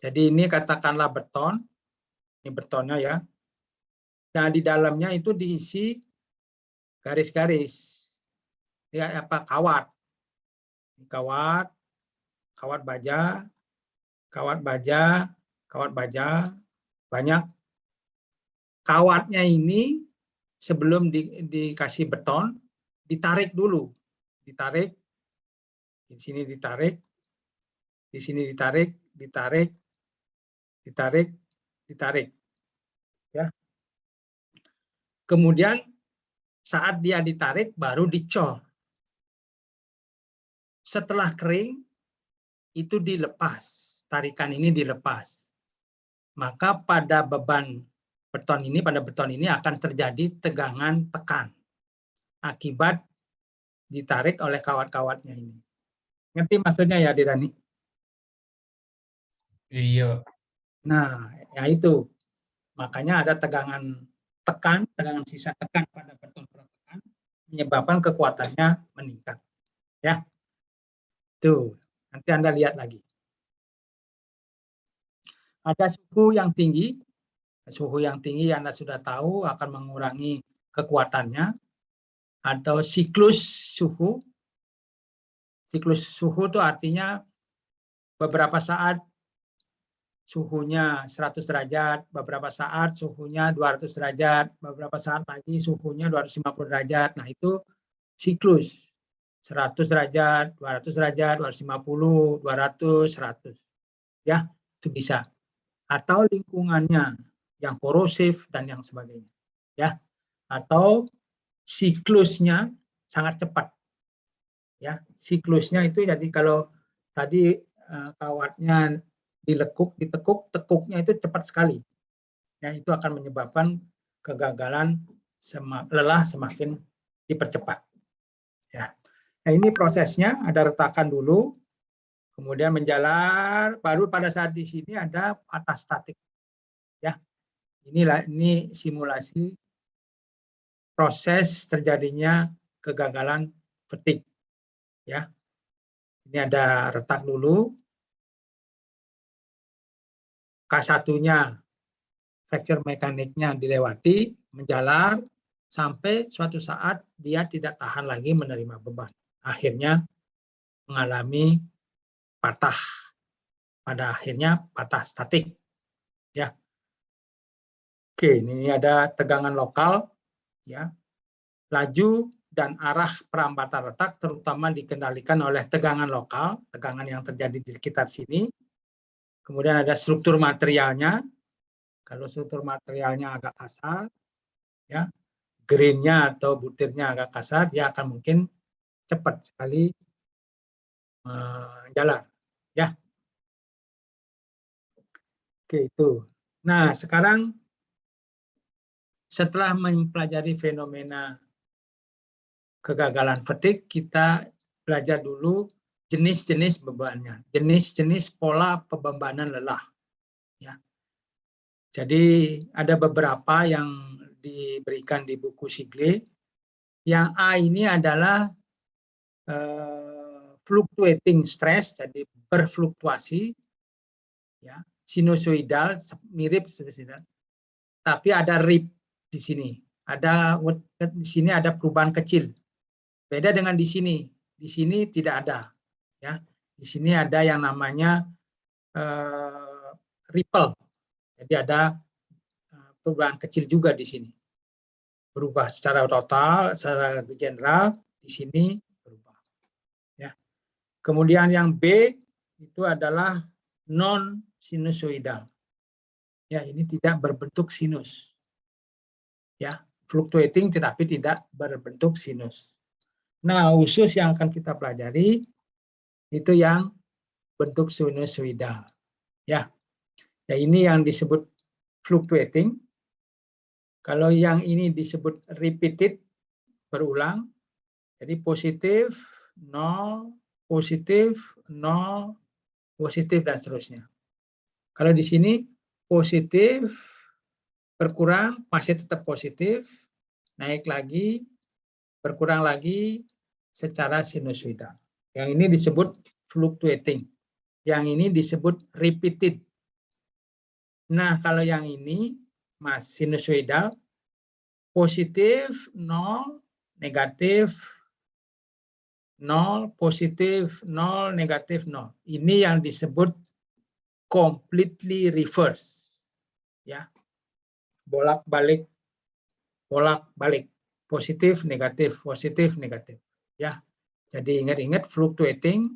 Jadi ini katakanlah beton, ini betonnya ya. Nah di dalamnya itu diisi garis-garis, ya kawat, kawat baja, banyak. Kawatnya ini sebelum dikasih beton, ditarik dulu, ditarik, di sini ditarik, di sini ditarik, ditarik, ya. Kemudian saat dia ditarik baru dicor. Setelah kering itu dilepas, tarikan ini dilepas. Maka pada beban beton ini akan terjadi tegangan tekan akibat ditarik oleh kawat-kawatnya ini. Ngerti maksudnya ya, Dani? Iya. Nah, ya itu. Makanya ada tegangan tekan, tegangan sisa tekan pada beton pratekan menyebabkan kekuatannya meningkat. Ya. Tuh, nanti Anda lihat lagi. Ada suhu yang tinggi. Suhu yang tinggi Anda sudah tahu akan mengurangi kekuatannya, atau siklus suhu. Siklus suhu itu artinya beberapa saat suhunya 100 derajat, beberapa saat suhunya 200 derajat, beberapa saat lagi suhunya 250 derajat. Nah, itu siklus. 100 derajat, 200 derajat, 250, 200, 100. Ya, itu bisa. Atau lingkungannya yang korosif dan yang sebagainya. Ya. Atau siklusnya sangat cepat. Ya, siklusnya itu jadi kalau tadi kawatnya ditekuk, tekuknya itu cepat sekali. Ya, itu akan menyebabkan kegagalan, lelah semakin dipercepat. Ya. Nah, ini prosesnya, ada retakan dulu, kemudian menjalar, baru pada saat di sini ada patah statik. Ya. Ini simulasi proses terjadinya kegagalan fatigue. Ya. Ini ada retak dulu. K1-nya fracture mekaniknya dilewati, menjalar, sampai suatu saat dia tidak tahan lagi menerima beban. Akhirnya mengalami patah. Pada akhirnya patah statik. Ya. Oke, ini ada tegangan lokal. Ya. Laju dan arah perambatan retak terutama dikendalikan oleh tegangan lokal, tegangan yang terjadi di sekitar sini. Kemudian ada struktur materialnya. Kalau struktur materialnya agak kasar, ya, grainnya atau butirnya agak kasar, dia akan mungkin cepat sekali menjalar. Ya. Oke, itu. Nah, sekarang setelah mempelajari fenomena kegagalan fatigue, kita belajar dulu jenis-jenis bebannya, jenis-jenis pola pembebanan lelah. Ya. Jadi ada beberapa yang diberikan di buku Shigley. Yang A ini adalah fluctuating stress, jadi berfluktuasi, ya, sinusoidal, mirip sinusoidal, tapi ada rip di sini. Di sini ada perubahan kecil. Beda dengan di sini. Di sini tidak ada. Ya, di sini ada yang namanya ripple. Jadi ada perubahan kecil juga di sini. Berubah secara total, secara general di sini berubah. Ya. Kemudian yang B itu adalah non sinusoidal. Ya, ini tidak berbentuk sinus. Ya, fluctuating tetapi tidak berbentuk sinus. Nah, khusus yang akan kita pelajari itu yang bentuk sinusoidal. Ya. Ya, ini yang disebut fluctuating. Kalau yang ini disebut repeated, berulang. Jadi positif, 0, positif, 0, positif, dan seterusnya. Kalau di sini positif, berkurang, masih tetap positif, naik lagi, berkurang lagi secara sinusoidal. Yang ini disebut fluctuating. Yang ini disebut repeated. Nah, kalau yang ini sinusoidal, positif 0, negatif 0, positif 0, negatif 0. Ini yang disebut completely reverse. Ya. Bolak-balik, positif, negatif, positif, negatif. Ya. Jadi ingat-ingat fluctuating,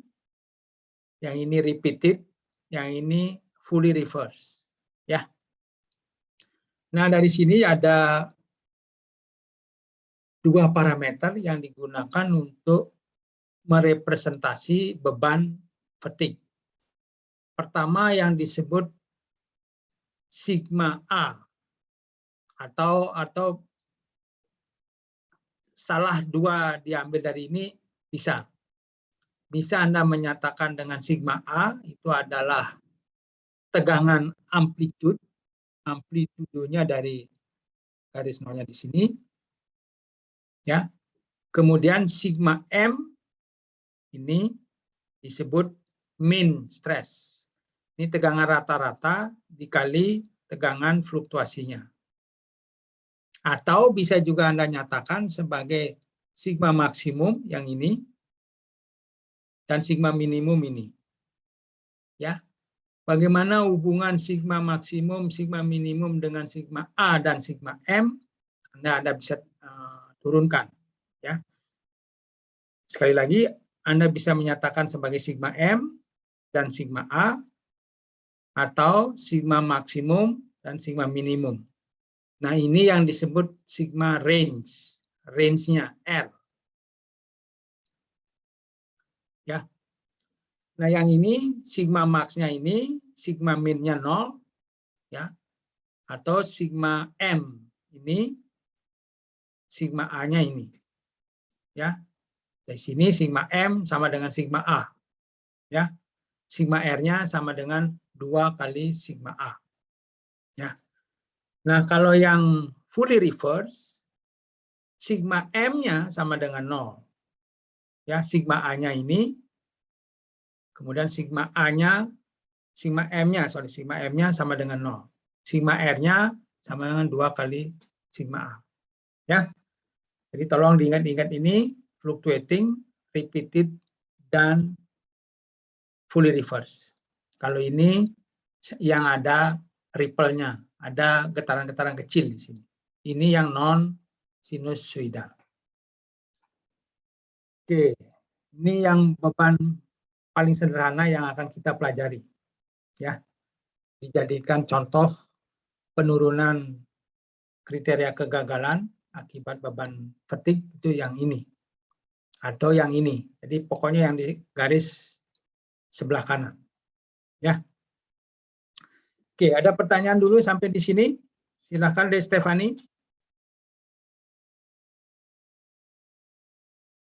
yang ini repeated, yang ini fully reverse. Ya. Nah, dari sini ada dua parameter yang digunakan untuk merepresentasi beban fatigue. Pertama yang disebut sigma A atau salah dua diambil dari ini bisa. Bisa Anda menyatakan dengan sigma A itu adalah tegangan amplitudonya dari garis nolnya di sini. Ya. Kemudian sigma M ini disebut mean stress. Ini tegangan rata-rata dikali tegangan fluktuasinya. Atau bisa juga Anda nyatakan sebagai sigma maksimum yang ini dan sigma minimum ini. Ya. Bagaimana hubungan sigma maksimum, sigma minimum dengan sigma A dan sigma M? Anda bisa turunkan. Ya. Sekali lagi, Anda bisa menyatakan sebagai sigma M dan sigma A, atau sigma maksimum dan sigma minimum. Nah, ini yang disebut sigma range. Range-nya R. Ya. Nah, yang ini sigma max-nya ini, sigma min-nya 0, ya. Atau sigma M ini, sigma A-nya ini. Ya. Dari sini sigma M sama dengan sigma A. Ya. Sigma R-nya sama dengan 2 kali sigma A. Ya. Nah, kalau yang fully reverse, sigma M-nya sama dengan 0. Ya, sigma A-nya ini, kemudian sigma A-nya, sigma M-nya sama dengan 0. Sigma R-nya sama dengan 2 kali sigma A. Ya. Jadi tolong diingat-ingat ini, fluctuating, repeated, dan fully reverse. Kalau ini yang ada ripple-nya, ada getaran-getaran kecil di sini. Ini yang non sinusoidal. Oke, ini yang beban paling sederhana yang akan kita pelajari. Ya, dijadikan contoh penurunan kriteria kegagalan akibat beban fatigue itu yang ini atau yang ini. Jadi pokoknya yang di garis sebelah kanan. Ya. Oke, ada pertanyaan dulu sampai di sini. Silakan De Stefani.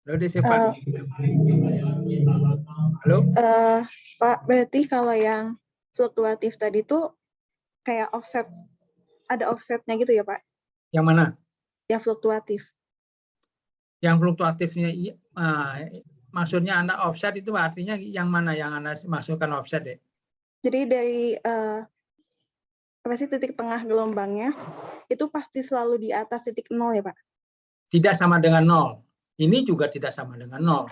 Halo De Stefani. Halo. Pak, berarti kalau yang fluktuatif tadi tuh kayak offset, ada offsetnya gitu ya Pak? Yang mana? Yang fluktuatif. Yang fluktuatifnya, maksudnya Anda offset itu artinya yang mana yang Anda masukkan offset ya? Jadi dari apa sih titik tengah gelombangnya itu pasti selalu di atas titik 0 ya Pak? Tidak sama dengan 0. Ini juga tidak sama dengan 0.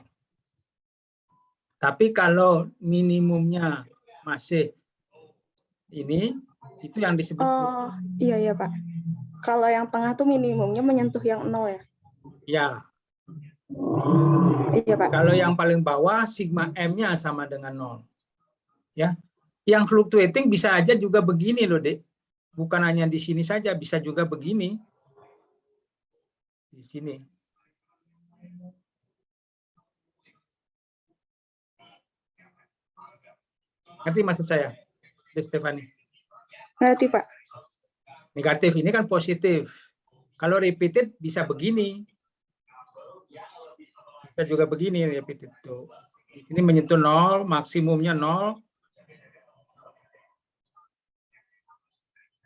Tapi kalau minimumnya masih ini, itu yang disebut. Oh iya Pak. Kalau yang tengah tuh minimumnya menyentuh yang 0 ya? Ya. Iya Pak. Kalau yang paling bawah sigma M-nya sama dengan 0. Ya. Yang fluctuating bisa aja juga begini loh, Dek. Bukan hanya di sini saja, bisa juga begini. Di sini. Ngerti maksud saya, Stefani? Ngerti Pak. Negatif ini kan positif. Kalau repeated bisa begini. Bisa juga begini repeated tuh. Ini menyentuh 0, maksimumnya 0.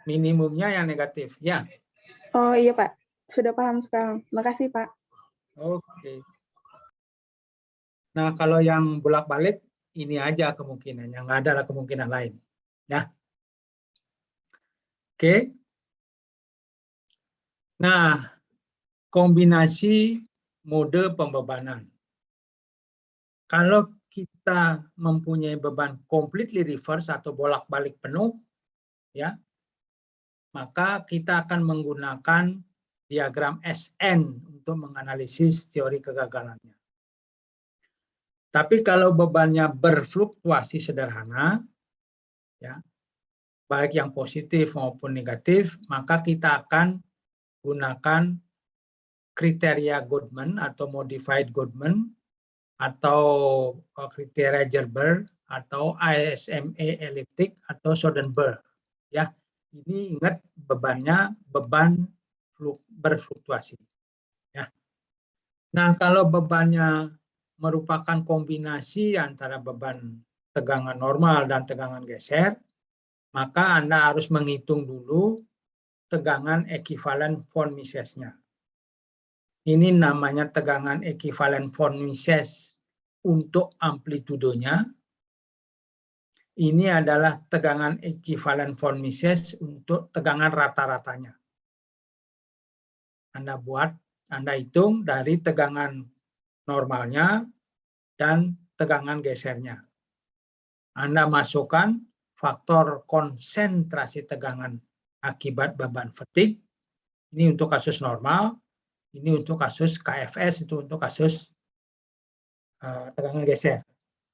Minimumnya yang negatif. Ya. Oh iya Pak. Sudah paham sekarang. Makasih Pak. Oke. Nah, kalau yang bolak-balik ini aja kemungkinannya, nggak ada kemungkinan lain. Ya. Oke. Nah, kombinasi mode pembebanan. Kalau kita mempunyai beban completely reverse atau bolak-balik penuh, ya, maka kita akan menggunakan diagram SN untuk menganalisis teori kegagalannya. Tapi kalau bebannya berfluktuasi sederhana, ya, baik yang positif maupun negatif, maka kita akan gunakan kriteria Goodman atau modified Goodman atau kriteria Gerber atau ISMA elliptic atau Soderberg. Ya, ini ingat bebannya beban berfluktuasi. Ya. Nah, kalau bebannya merupakan kombinasi antara beban tegangan normal dan tegangan geser, maka Anda harus menghitung dulu tegangan ekivalen von Misesnya. Ini namanya tegangan ekivalen von Mises untuk amplitudonya. Ini adalah tegangan ekivalen von Mises untuk tegangan rata-ratanya. Anda hitung dari tegangan normalnya dan tegangan gesernya. Anda masukkan faktor konsentrasi tegangan akibat beban fatigue. Ini untuk kasus normal, ini untuk kasus KFS, itu untuk kasus tegangan geser.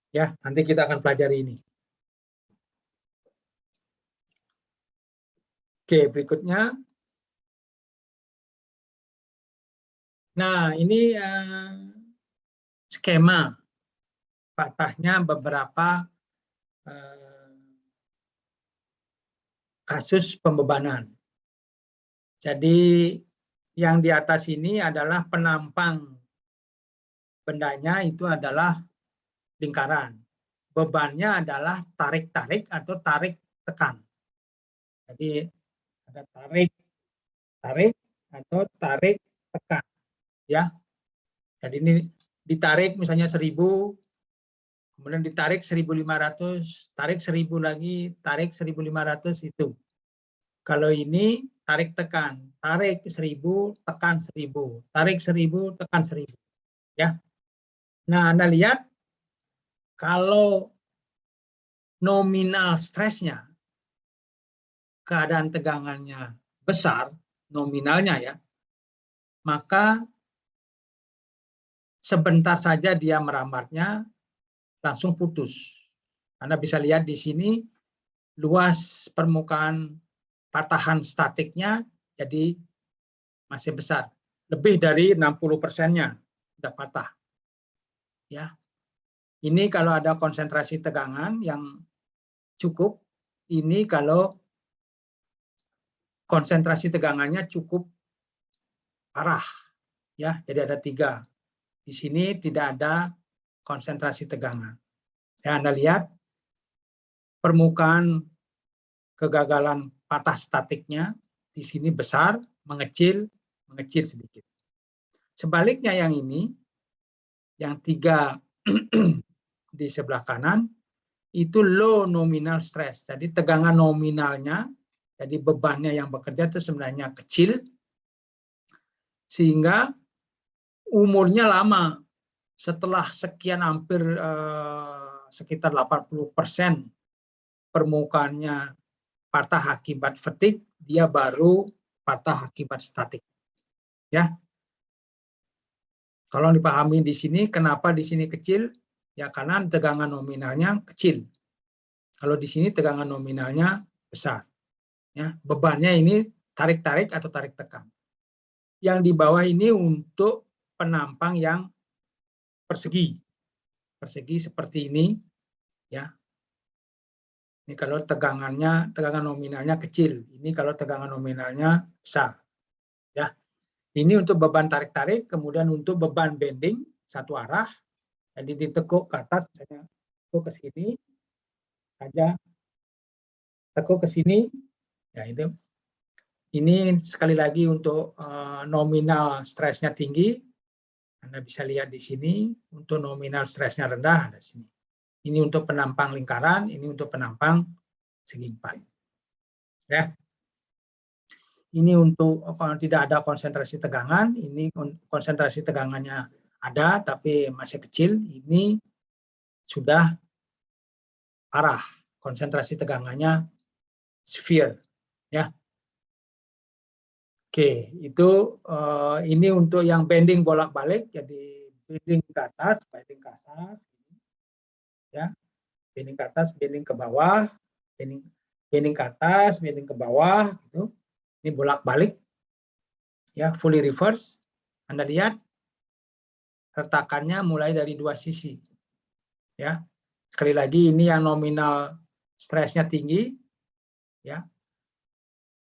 Ya, nanti kita akan pelajari ini. Oke, berikutnya. Nah, ini skema patahnya beberapa kasus pembebanan. Jadi yang di atas ini adalah penampang bendanya, itu adalah lingkaran. Bebannya adalah tarik-tarik atau tarik-tekan. Jadi ada tarik-tarik atau tarik-tekan. Ya. Jadi ini ditarik misalnya 1000, kemudian ditarik 1500, tarik 1000 lagi, tarik 1500 itu. Kalau ini tarik tekan, tarik 1000, tekan 1000, tarik 1000, tekan 1000. Ya. Nah, Anda lihat kalau nominal stresnya, keadaan tegangannya besar, nominalnya ya, maka sebentar saja dia merambatnya, langsung putus. Anda bisa lihat di sini luas permukaan patahan statiknya jadi masih besar. Lebih dari 60%-nya sudah patah. Ya. Ini kalau ada konsentrasi tegangan yang cukup, ini kalau konsentrasi tegangannya cukup parah. Ya, jadi ada 3. Di sini tidak ada konsentrasi tegangan. Ya, Anda lihat permukaan kegagalan patah statiknya di sini besar, mengecil sedikit. Sebaliknya yang ini, yang 3 di sebelah kanan, itu low nominal stress. Jadi tegangan nominalnya, jadi bebannya yang bekerja itu sebenarnya kecil, sehingga umurnya lama. Setelah sekian hampir sekitar 80% permukaannya patah akibat fatigue, dia baru patah akibat statik. Ya. Kalau dipahami di sini, kenapa di sini kecil? Ya karena tegangan nominalnya kecil. Kalau di sini tegangan nominalnya besar. Ya, bebannya ini tarik-tarik atau tarik-tekan. Yang di bawah ini untuk penampang yang persegi seperti ini, ya. Ini kalau tegangan nominalnya kecil, ini kalau tegangan nominalnya besar, ya. Ini untuk beban tarik-tarik, kemudian untuk beban bending satu arah, jadi ditekuk ke atas, misalnya tekuk ke sini, saja tekuk ke sini, ya itu. Ini sekali lagi untuk nominal stresnya tinggi. Anda bisa lihat di sini, untuk nominal stresnya rendah, ada sini. Ini untuk penampang lingkaran, ini untuk penampang segi 4. Ya. Ini untuk kalau tidak ada konsentrasi tegangan, ini konsentrasi tegangannya ada, tapi masih kecil, ini sudah parah, konsentrasi tegangannya severe. Ya. Oke, itu ini untuk yang bending bolak-balik, jadi bending ke atas, ya, bending ke atas, bending ke bawah, bending ke atas, bending ke bawah, gitu. Ini bolak-balik, ya, fully reverse. Anda lihat retakannya mulai dari 2 sisi, ya. Sekali lagi ini yang nominal stresnya tinggi, ya.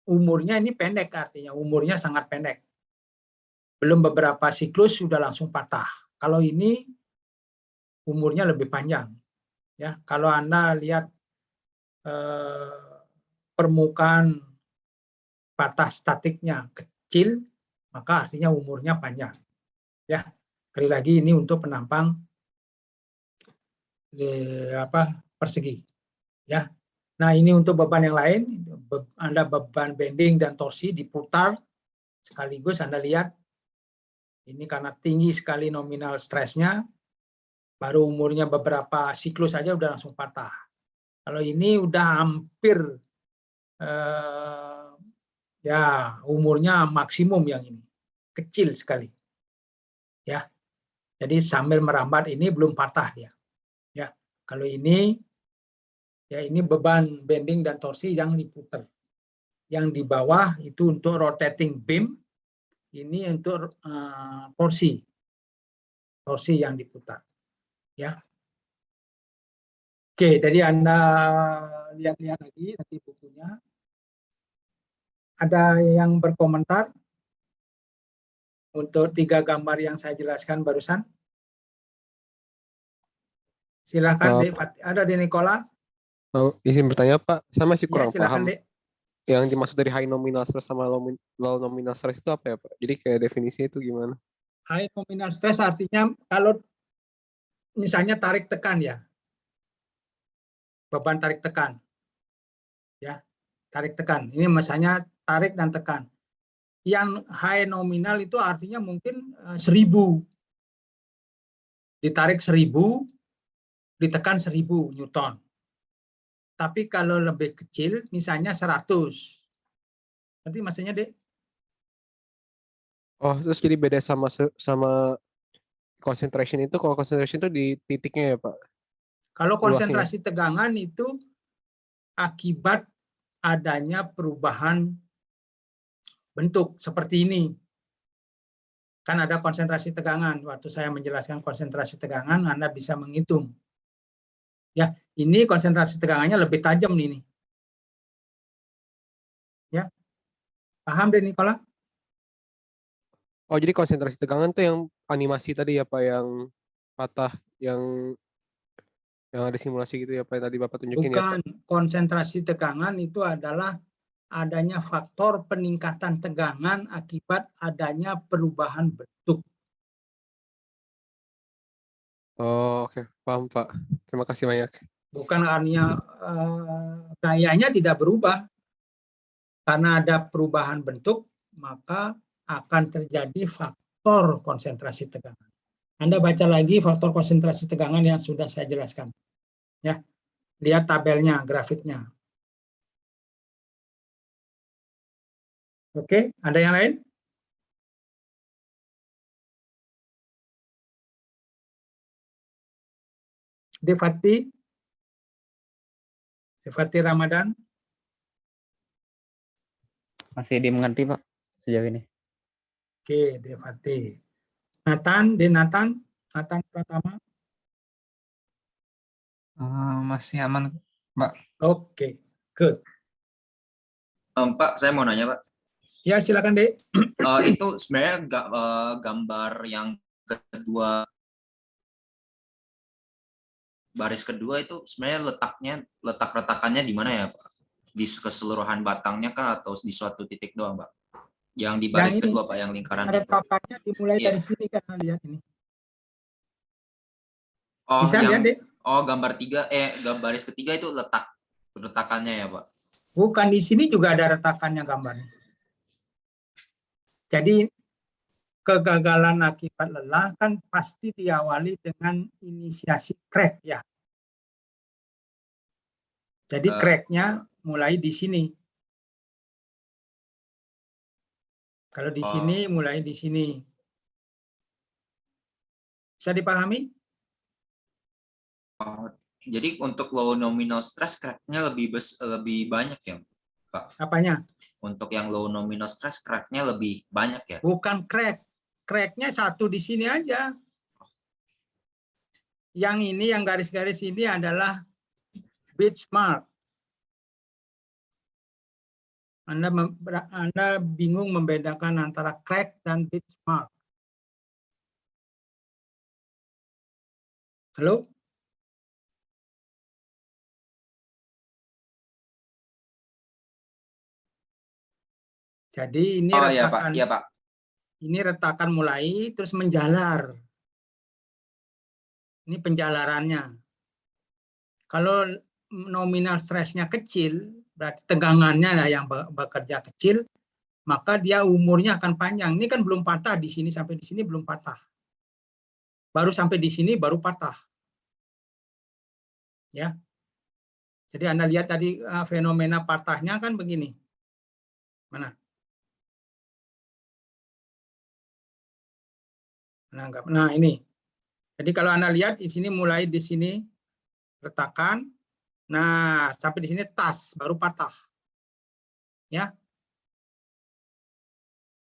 Umurnya ini pendek, artinya umurnya sangat pendek. Belum beberapa siklus sudah langsung patah. Kalau ini umurnya lebih panjang. Ya, kalau Anda lihat permukaan patah statiknya kecil, maka artinya umurnya panjang. Ya, sekali lagi ini untuk penampang persegi. Ya. Nah, ini untuk beban yang lain, Anda beban bending dan torsi diputar sekaligus. Anda lihat ini karena tinggi sekali nominal stresnya, baru umurnya beberapa siklus saja udah langsung patah. Kalau ini udah hampir ya umurnya maksimum, yang ini kecil sekali, ya. Jadi sambil merambat ini belum patah dia, ya. Kalau ini, ya ini beban bending dan torsi yang diputar. Yang di bawah itu untuk rotating beam, ini untuk torsi yang diputar, ya. Oke, jadi Anda lihat-lihat lagi nanti bukunya. Ada yang berkomentar untuk 3 gambar yang saya jelaskan barusan? Silakan, Dek. Ada di Nikola? Oh, izin bertanya Pak, saya masih Ya, kurang silakan, paham. Dek. Yang dimaksud dari high nominal stress sama low nominal stress itu apa ya Pak? Jadi kayak definisinya itu gimana? High nominal stress artinya kalau misalnya tarik tekan, ya. Beban tarik tekan. Ya, tarik tekan. Ini misalnya tarik dan tekan. Yang high nominal itu artinya mungkin 1000. Ditarik 1000, ditekan 1000 Newton. Tapi kalau lebih kecil, misalnya 100. Nanti maksudnya, Dek? Oh, terus jadi beda sama concentration itu, kalau concentration itu di titiknya ya Pak? Kalau Luasnya. konsentrasi tegangan itu akibat adanya perubahan bentuk seperti ini. Kan ada konsentrasi tegangan. Waktu saya menjelaskan konsentrasi tegangan, Anda bisa menghitung. Ya, ini konsentrasi tegangannya lebih tajam nih. Ya. Paham deh, Nikola? Oh, jadi konsentrasi tegangan tuh yang animasi tadi ya Pak, yang patah, yang ada simulasi gitu ya Pak, yang tadi Bapak tunjukin ya Pak? Bukan, konsentrasi tegangan itu adalah adanya faktor peningkatan tegangan akibat adanya perubahan bentuk. Oh, oke, paham Pak. Terima kasih banyak. Bukan artinya gayanya tidak berubah. Karena ada perubahan bentuk, maka akan terjadi faktor konsentrasi tegangan. Anda baca lagi faktor konsentrasi tegangan yang sudah saya jelaskan. Ya, lihat tabelnya, grafiknya. Oke, ada yang lain? Devati Ramadan. Masih dimengerti Pak sejauh ini. Oke, Devati. Nathan Pratama. Masih aman, Pak. Oke, good. Pak, saya mau nanya, Pak. Ya, silakan, Dek. Itu sebenarnya gambar yang kedua, baris kedua itu sebenarnya letak retakannya di mana ya, Pak? Di keseluruhan batangnya kah atau di suatu titik doang, Pak? Yang di baris Yang ini, kedua, Pak, yang lingkaran itu. retakannya dimulai Iya. dari sini kan, lihat ini. Oh, Bisa lihat, Dek? gambar baris ketiga itu retakannya ya, Pak? Bukan, di sini juga ada retakannya gambarnya. Jadi kegagalan akibat lelah kan pasti diawali dengan inisiasi crack ya. Jadi cracknya mulai di sini. Kalau di sini mulai di sini. Bisa dipahami? Jadi untuk low nominal stress cracknya lebih banyak ya, Pak? Apanya? Untuk yang low nominal stress cracknya lebih banyak ya? Bukan crack. Cracknya satu di sini aja. Yang ini, yang garis-garis ini adalah benchmark. Anda bingung membedakan antara crack dan benchmark. Halo? Jadi ini retakan, iya, Pak. Ini retakan mulai terus menjalar. Ini penjalarannya. Kalau nominal stresnya kecil, berarti tegangannya lah yang bekerja kecil, maka dia umurnya akan panjang. Ini kan belum patah, di sini sampai di sini belum patah. Baru sampai di sini baru patah. Ya. Jadi Anda lihat tadi fenomena patahnya kan begini. Mana? Nah, ini. Jadi kalau Anda lihat di sini mulai di sini retakan. Nah, sampai di sini tas baru patah. Ya.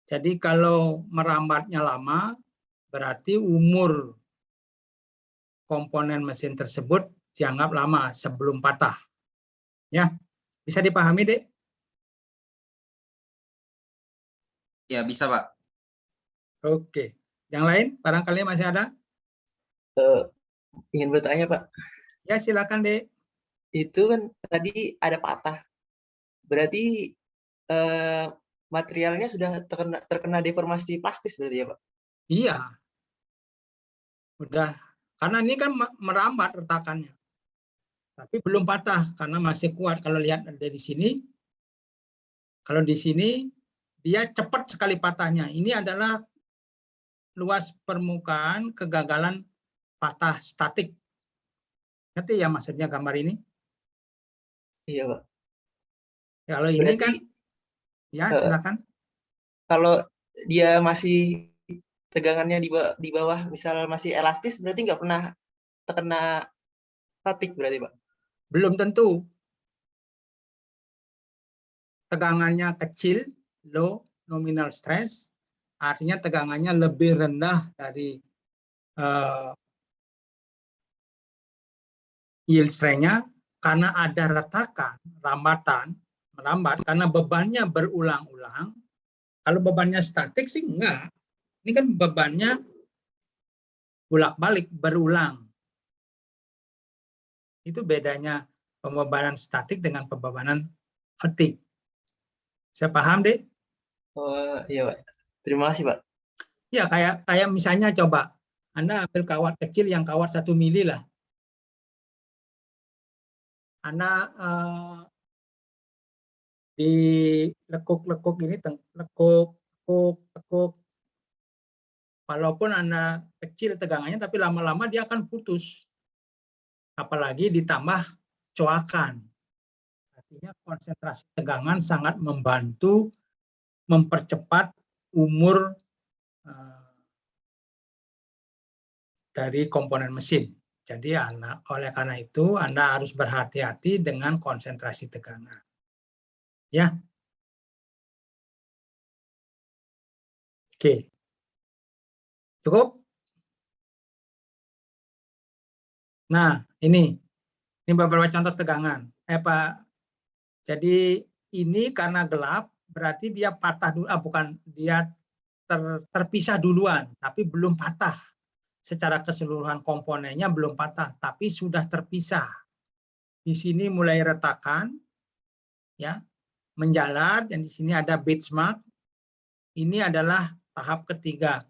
Jadi kalau merambatnya lama berarti umur komponen mesin tersebut dianggap lama sebelum patah. Ya. Bisa dipahami, Dek? Ya, bisa, Pak. Oke. Yang lain barangkali masih ada? Ingin bertanya, Pak. Ya, silakan, Dek. Itu kan tadi ada patah. Berarti materialnya sudah terkena deformasi plastis berarti ya, Pak? Iya. Udah. Karena ini kan merambat retakannya. Tapi belum patah karena masih kuat. Kalau lihat dari sini, kalau di sini dia cepat sekali patahnya. Ini adalah luas permukaan kegagalan patah statik. Ngerti ya maksudnya gambar ini? Iya, Pak. Kalau ini kan, ya silakan. Kalau dia masih tegangannya di bawah, misal masih elastis, berarti nggak pernah terkena statik berarti, Pak? Belum tentu. Tegangannya kecil, low nominal stress, artinya tegangannya lebih rendah dari yield strength-nya karena ada retakan, merambat karena bebannya berulang-ulang. Kalau bebannya statik sih enggak. Ini kan bebannya bolak-balik berulang. Itu bedanya pembebanan statik dengan pembebanan fatigue. Saya paham, Dek? Oh iya Pak. Terima kasih Pak. Ya, kayak misalnya coba Anda ambil kawat kecil yang kawat 1 mili lah. Anda dilekuk-lekuk ini, lekuk. Walaupun Anda kecil tegangannya, tapi lama-lama dia akan putus. Apalagi ditambah coakan. Artinya konsentrasi tegangan sangat membantu mempercepat umur dari komponen mesin. Jadi oleh karena itu Anda harus berhati-hati dengan konsentrasi tegangan. Ya. Oke. Cukup? Nah, ini beberapa contoh tegangan. Jadi ini karena gelap berarti dia patah dulu, bukan dia terpisah duluan, tapi belum patah. Secara keseluruhan komponennya belum patah, tapi sudah terpisah. Di sini mulai retakan, ya, menjalar, dan di sini ada benchmark. Ini adalah tahap ketiga,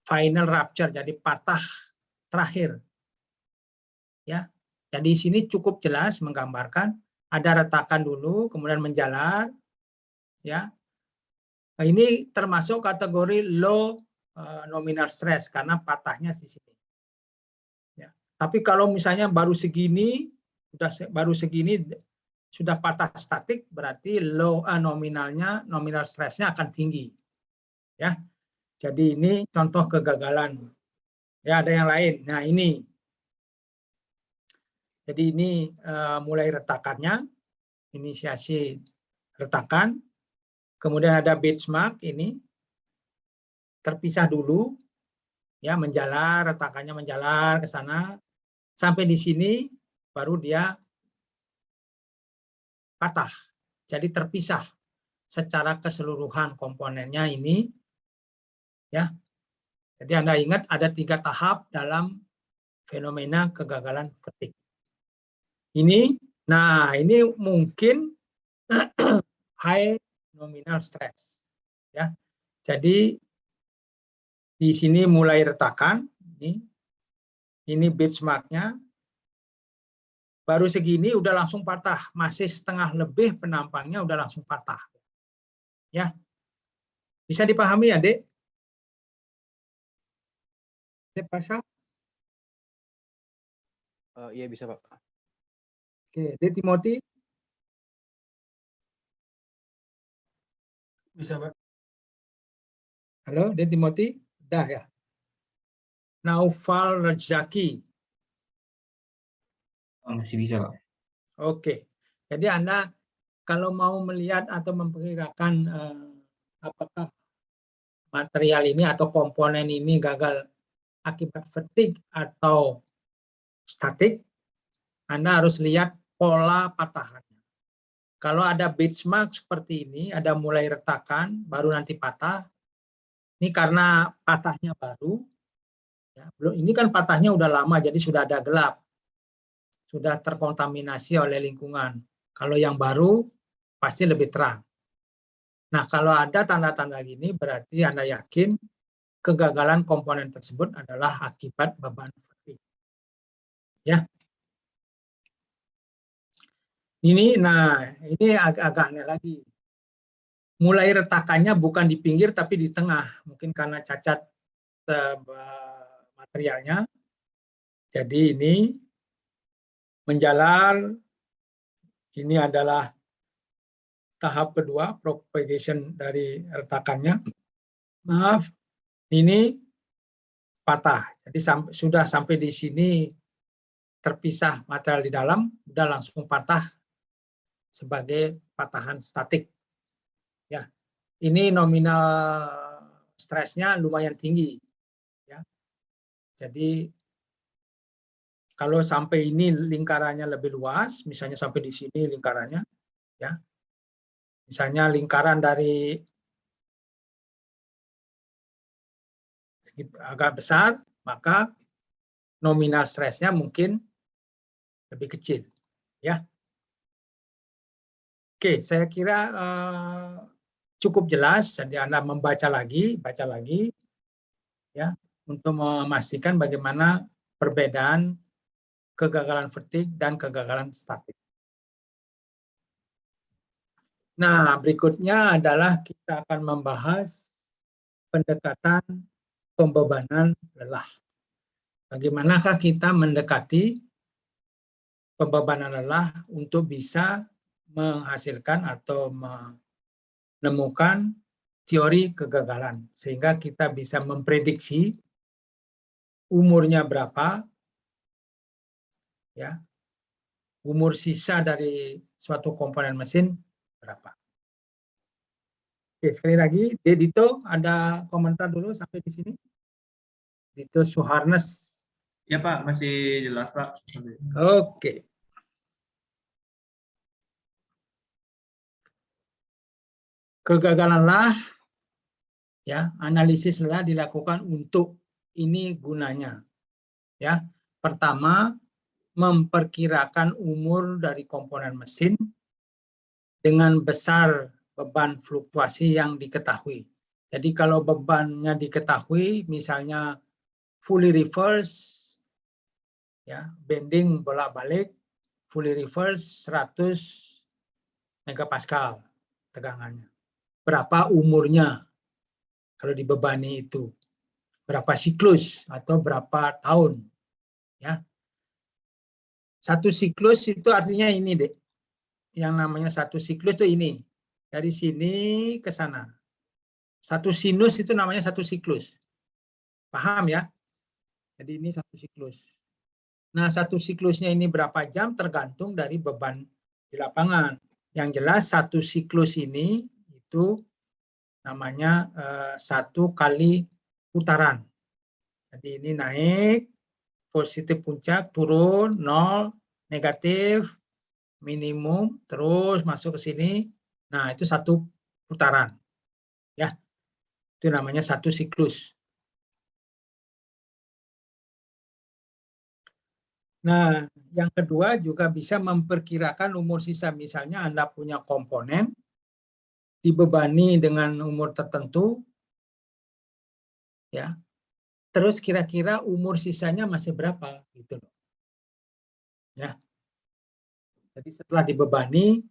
final rupture, jadi patah terakhir. Ya, jadi di sini cukup jelas menggambarkan ada retakan dulu, kemudian menjalar, ya. Nah, ini termasuk kategori low nominal stress karena patahnya di sini. Ya. Tapi kalau misalnya baru segini sudah patah statik, berarti nominal stressnya akan tinggi. Ya, jadi ini contoh kegagalan. Ya, ada yang lain. Nah, ini. Jadi ini mulai retakannya, inisiasi retakan. Kemudian ada benchmark ini terpisah dulu, ya, menjalar, retakannya menjalar ke sana sampai di sini baru dia patah. Jadi terpisah secara keseluruhan komponennya ini, ya. Jadi Anda ingat ada 3 tahap dalam fenomena kegagalan fatigue. Ini mungkin high nominal stress, ya. Jadi di sini mulai retakan, ini benchmarknya, baru segini udah langsung patah, masih setengah lebih penampangnya udah langsung patah, ya. Bisa dipahami ya, Dek? Dek Pasha? Iya bisa Pak. Oke, Dek Timothy? Bisa Pak. Halo, Dek Timothy? Udah ya. Naufal Rajaki. Masih bisa, Pak. Oke, jadi Anda kalau mau melihat atau memperkirakan apakah material ini atau komponen ini gagal akibat fatigue atau statik, Anda harus lihat pola patahannya. Kalau ada benchmark seperti ini, ada mulai retakan, baru nanti patah. Ini karena patahnya baru. Ya, ini kan patahnya udah lama, jadi sudah ada gelap. Sudah terkontaminasi oleh lingkungan. Kalau yang baru, pasti lebih terang. Nah, kalau ada tanda-tanda gini, berarti Anda yakin kegagalan komponen tersebut adalah akibat beban fatigue. Ya. Ini agak aneh lagi. Mulai retakannya bukan di pinggir tapi di tengah, mungkin karena cacat materialnya. Jadi ini menjalar, ini adalah tahap kedua, propagation dari retakannya. Maaf, ini patah. Jadi sudah sampai di sini terpisah material di dalam, udah langsung patah sebagai patahan statik. Ya, ini nominal stresnya lumayan tinggi. Ya, jadi kalau sampai ini lingkarannya lebih luas, misalnya sampai di sini lingkarannya, ya, misalnya lingkaran dari agak besar, maka nominal stresnya mungkin lebih kecil. Ya. Oke, saya kira cukup jelas, jadi Anda membaca lagi, baca lagi, ya, untuk memastikan bagaimana perbedaan kegagalan vertik dan kegagalan statik. Nah, berikutnya adalah kita akan membahas pendekatan pembebanan lelah. Bagaimanakah kita mendekati pembebanan lelah untuk bisa menghasilkan atau menemukan teori kegagalan, sehingga kita bisa memprediksi umurnya berapa, ya, umur sisa dari suatu komponen mesin berapa. Oke, sekali lagi, Dito ada komentar dulu sampai di sini. Dito Suharnes. Ya Pak, masih jelas Pak. Oke. Kegagalan lelah, ya, analisis lelah dilakukan untuk ini gunanya, ya. Pertama, memperkirakan umur dari komponen mesin dengan besar beban fluktuasi yang diketahui. Jadi kalau bebannya diketahui, misalnya fully reverse, ya, bending bolak-balik, fully reverse 100 megapascal tegangannya. Berapa umurnya kalau dibebani itu? Berapa siklus atau berapa tahun? Ya. Satu siklus itu artinya ini, Dek. Yang namanya satu siklus itu ini. Dari sini ke sana. Satu sinus itu namanya satu siklus. Paham ya? Jadi ini satu siklus. Nah, satu siklusnya ini berapa jam tergantung dari beban di lapangan. Yang jelas satu siklus ini itu namanya 1 kali putaran. Jadi ini naik, positif puncak, turun, 0, negatif, minimum, terus masuk ke sini. Nah, itu satu putaran. Ya, itu namanya satu siklus. Nah, yang kedua juga bisa memperkirakan umur sisa. Misalnya Anda punya komponen, dibebani dengan umur tertentu, ya, terus kira-kira umur sisanya masih berapa, gitu loh. Ya. Jadi setelah dibebani,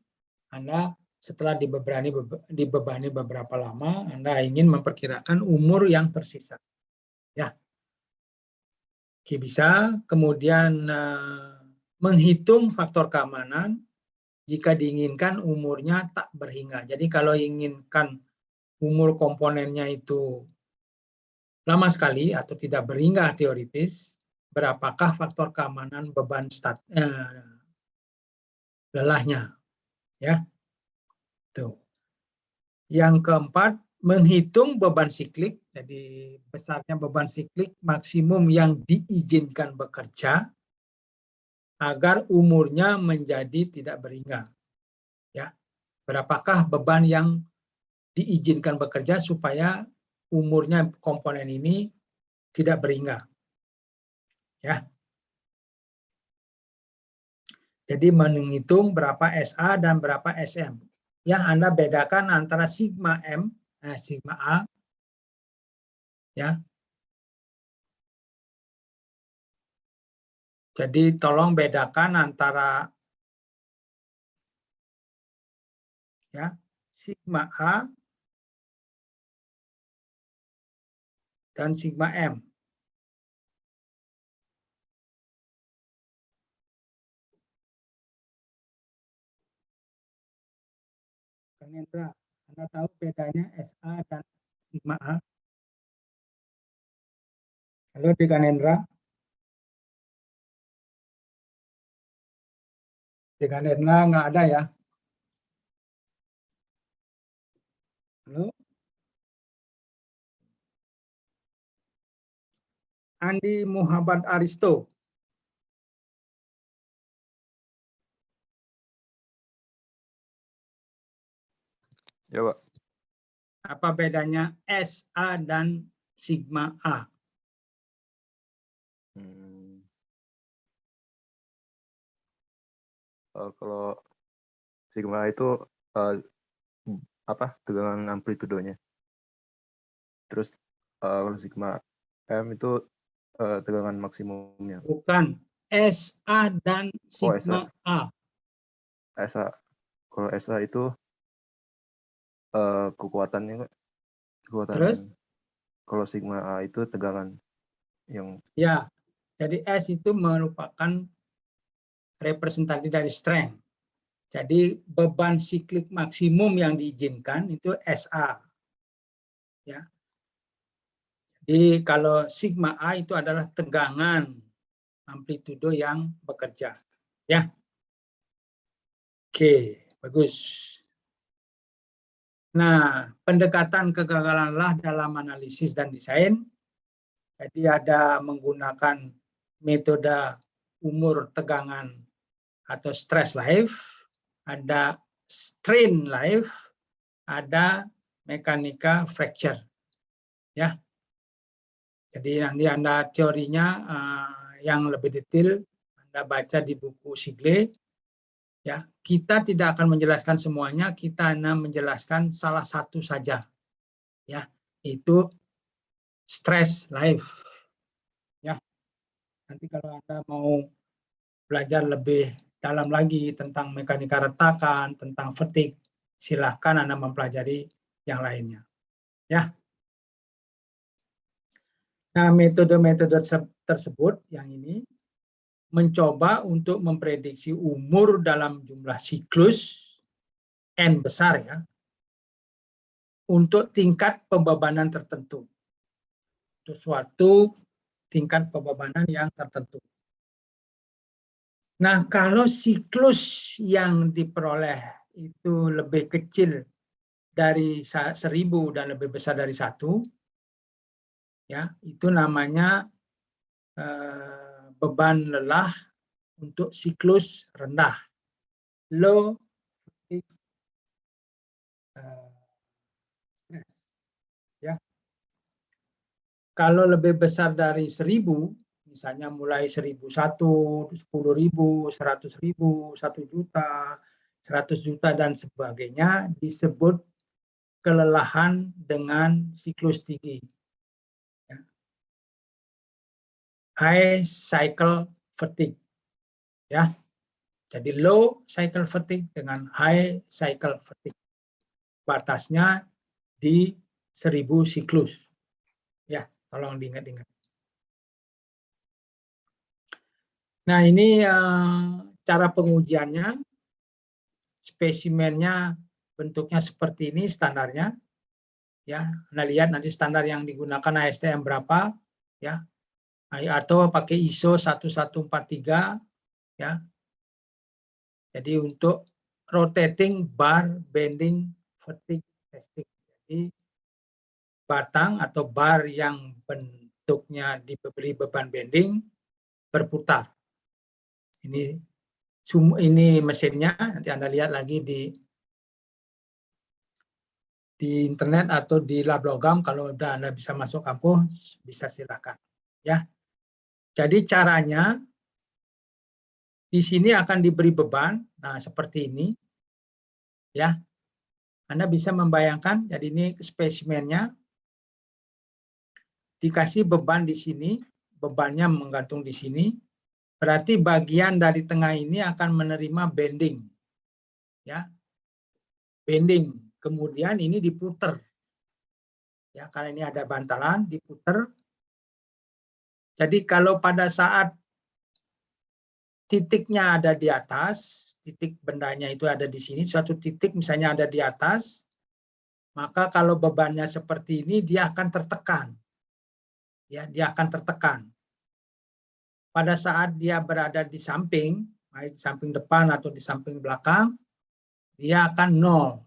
Anda setelah dibebani beberapa lama, Anda ingin memperkirakan umur yang tersisa. Ya. Oke, bisa. Kemudian menghitung faktor keamanan jika diinginkan umurnya tak berhingga. Jadi kalau inginkan umur komponennya itu lama sekali atau tidak berhingga teoritis, berapakah faktor keamanan beban lelahnya, ya. Tuh. Yang keempat, menghitung beban siklik. Jadi besarnya beban siklik maksimum yang diizinkan bekerja agar umurnya menjadi tidak berhingga. Ya. Berapakah beban yang diizinkan bekerja supaya umurnya komponen ini tidak berhingga. Ya. Jadi menghitung berapa SA dan berapa SM. Ya, Anda bedakan antara sigma M, sigma A, ya. Jadi tolong bedakan antara ya sigma A dan sigma M. Kanendra, Anda tahu bedanya SA dan sigma A? Halo, Kanendra. Kanendra nggak ada ya? Halo? Andi Muhammad Aristo. Ya, Pak. Apa bedanya SA dan sigma A? Kalau sigma itu tegangan amplitudonya. Terus kalau sigma M itu tegangan maksimumnya. Bukan. SA dan Oh, sigma A. SA. Kalau SA itu kekuatannya, kekuatan. Terus? Kalau sigma A itu tegangan yang. Ya, jadi S itu merupakan representatif dari strength. Jadi beban siklik maksimum yang diizinkan itu SA. Ya. Jadi kalau sigma A itu adalah tegangan amplitudo yang bekerja. Ya. Oke, bagus. Nah, pendekatan kegagalanlah dalam analisis dan desain. Jadi ada menggunakan metode umur tegangan atau stress life, ada strain life, ada mekanika fracture. Ya. Jadi nanti Anda teorinya yang lebih detail Anda baca di buku Sigle. Ya, kita tidak akan menjelaskan semuanya, kita hanya menjelaskan salah satu saja. Ya, itu stress life. Ya. Nanti kalau Anda mau belajar lebih dalam lagi tentang mekanika retakan, tentang fatigue, silahkan Anda mempelajari yang lainnya. Ya. Nah, metode-metode tersebut yang ini mencoba untuk memprediksi umur dalam jumlah siklus N besar ya, untuk tingkat pembebanan tertentu. Untuk suatu tingkat pembebanan yang tertentu. Nah, kalau siklus yang diperoleh itu lebih kecil dari 1000 dan lebih besar dari 1, ya, itu namanya beban lelah untuk siklus rendah, low ya. Kalau lebih besar dari 1000, misalnya mulai 1001, 10.000, 100.000, 1 juta, 100 juta dan sebagainya, disebut kelelahan dengan siklus tinggi. High cycle fatigue. Ya. Jadi low cycle fatigue dengan high cycle fatigue. Batasnya di 1000 siklus. Ya, tolong diingat-ingat. Nah, ini cara pengujiannya. Spesimennya bentuknya seperti ini standarnya. Ya, Anda lihat nanti standar yang digunakan ASTM berapa, ya. Atau pakai ISO 1143, ya. Jadi untuk rotating bar bending fatigue testing. Jadi batang atau bar yang bentuknya diberi beban bending berputar. Ini mesinnya, nanti Anda lihat lagi di internet atau di lab logam. Kalau udah Anda bisa masuk kampus, bisa silakan. Ya. Jadi caranya di sini akan diberi beban, nah seperti ini, ya. Anda bisa membayangkan, jadi ini spesimennya, dikasih beban di sini, bebannya menggantung di sini, berarti bagian dari tengah ini akan menerima bending, ya, bending. Kemudian ini diputer, ya, karena ini ada bantalan, diputer. Jadi kalau pada saat titiknya ada di atas, titik bendanya itu ada di sini, suatu titik misalnya ada di atas, maka kalau bebannya seperti ini, dia akan tertekan. Ya, dia akan tertekan. Pada saat dia berada di samping, baik di samping depan atau di samping belakang, dia akan 0.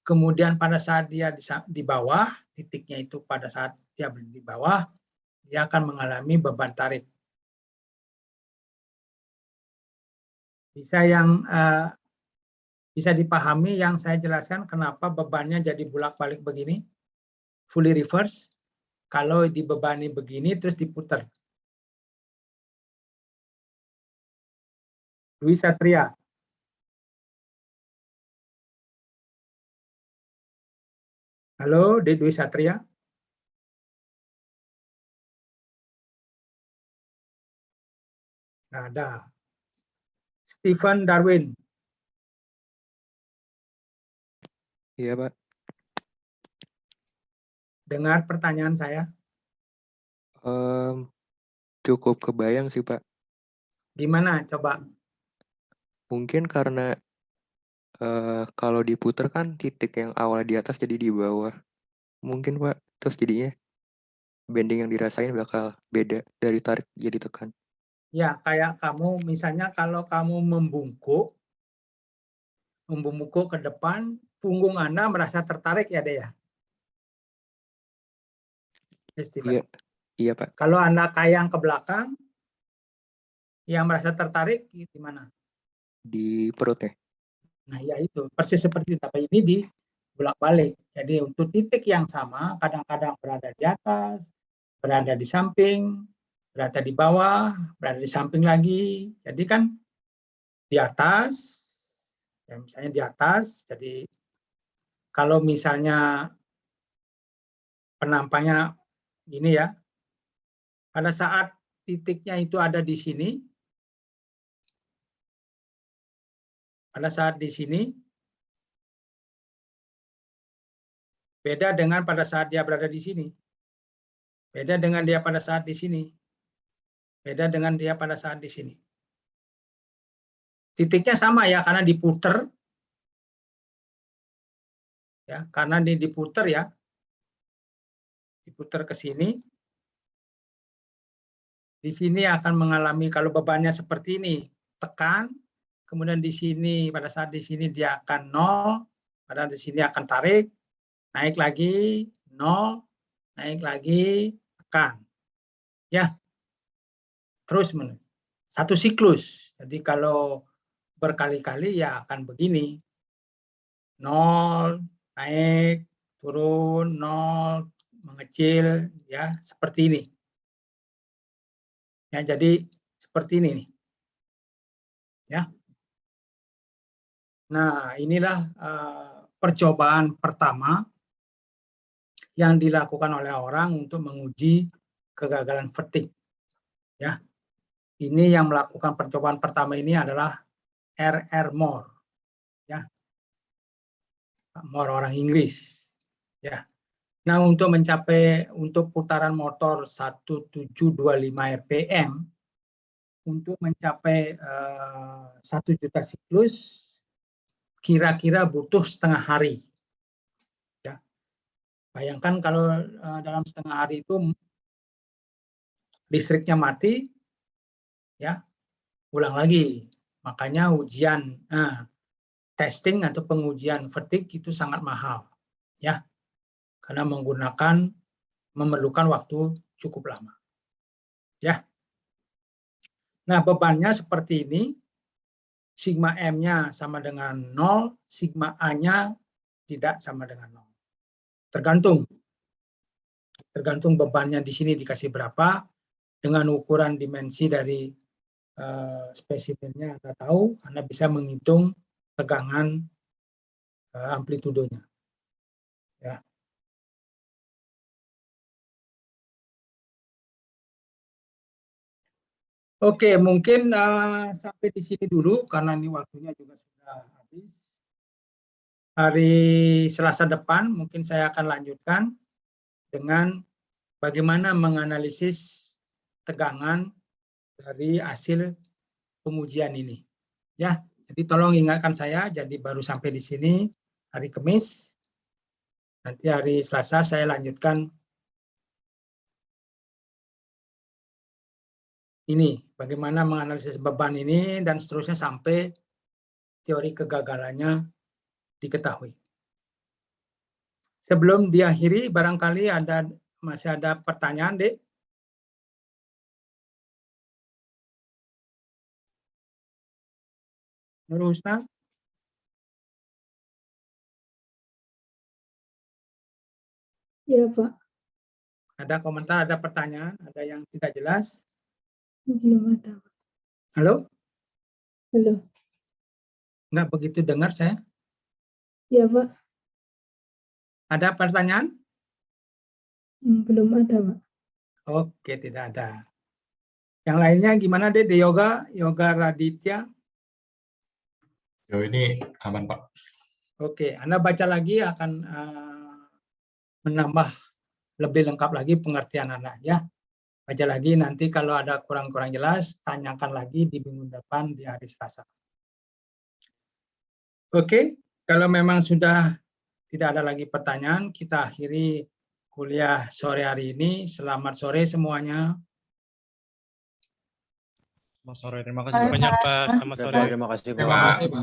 Kemudian pada saat dia di bawah, titiknya itu pada saat dia di bawah, dia akan mengalami beban tarik. Bisa dipahami yang saya jelaskan kenapa bebannya jadi bolak-balik begini, fully reverse, kalau dibebani begini terus diputar. Dwi Satria. Halo, Dwi Satria. Nggak ada. Stephen Darwin. Iya, Pak. Dengar pertanyaan saya. Cukup kebayang sih, Pak. Gimana? Coba. Mungkin karena kalau diputer kan titik yang awal di atas jadi di bawah. Mungkin, Pak. Terus jadinya bending yang dirasain bakal beda dari tarik jadi tekan. Ya, kayak kamu, misalnya kalau kamu membungkuk ke depan, punggung Anda merasa tertarik ya, deh ya? Iya, iya, Pak. Kalau Anda kayang ke belakang, yang merasa tertarik gimana? Di perutnya. Nah, ya itu. Persis seperti itu. Tapi ini di bolak-balik. Jadi untuk titik yang sama, kadang-kadang berada di atas, berada di samping, berada di bawah, berada di samping lagi. Jadi kan di atas, ya misalnya di atas, jadi kalau misalnya penampaknya gini ya, pada saat titiknya itu ada di sini, pada saat di sini, beda dengan pada saat dia berada di sini. Beda dengan dia pada saat di sini. Beda dengan dia pada saat di sini. Titiknya sama ya, karena diputer. Ya, karena ini diputer ya. Diputer ke sini. Di sini akan mengalami, kalau bebannya seperti ini, tekan, kemudian di sini, pada saat di sini dia akan 0, pada di sini akan tarik, naik lagi, 0, naik lagi, tekan. Ya, terus menerus. Satu siklus. Jadi kalau berkali-kali ya akan begini. 0, naik, turun, 0, mengecil, ya seperti ini. Ya, jadi seperti ini nih. Ya. Nah, inilah percobaan pertama yang dilakukan oleh orang untuk menguji kegagalan vertik. Ya. Ini yang melakukan percobaan pertama ini adalah R.R. Moore. Ya. Moore orang Inggris. Ya. Nah, untuk mencapai untuk putaran motor 1725 rpm, untuk mencapai 1 juta siklus, kira-kira butuh setengah hari. Ya. Bayangkan kalau dalam setengah hari itu listriknya mati, ya, ulang lagi. Makanya ujian testing atau pengujian vertik itu sangat mahal, ya, karena memerlukan waktu cukup lama. Ya. Nah, bebannya seperti ini, sigma M-nya sama dengan 0, sigma A-nya tidak sama dengan 0. Tergantung bebannya di sini dikasih berapa, dengan ukuran dimensi dari spesimennya Anda tahu, Anda bisa menghitung tegangan amplitudenya. Ya. Oke, mungkin sampai di sini dulu karena ini waktunya juga sudah habis. Hari Selasa depan mungkin saya akan lanjutkan dengan bagaimana menganalisis tegangan dari hasil pengujian ini. Ya, jadi tolong ingatkan saya. Jadi baru sampai di sini hari Kamis. Nanti hari Selasa saya lanjutkan ini, bagaimana menganalisis beban ini dan seterusnya sampai teori kegagalannya diketahui. Sebelum diakhiri, barangkali masih ada pertanyaan, Dek? Nurul Husna? Ya, Pak. Ada komentar, ada pertanyaan, ada yang tidak jelas? Belum ada. Halo? Belum. Nggak begitu dengar saya? Ya, Pak. Ada pertanyaan? Belum ada, Pak. Oke, tidak ada. Yang lainnya gimana deh, De Yoga Raditya? Ini aman, Pak. Oke, Anda baca lagi akan menambah lebih lengkap lagi pengertian Anda ya. Baca lagi, nanti kalau ada kurang-kurang jelas, tanyakan lagi di minggu depan di hari Selasa. Oke, kalau memang sudah tidak ada lagi pertanyaan, kita akhiri kuliah sore hari ini. Selamat sore semuanya. Selamat sore, terima kasih banyak Pak. Selamat sore. Terima kasih, Pak.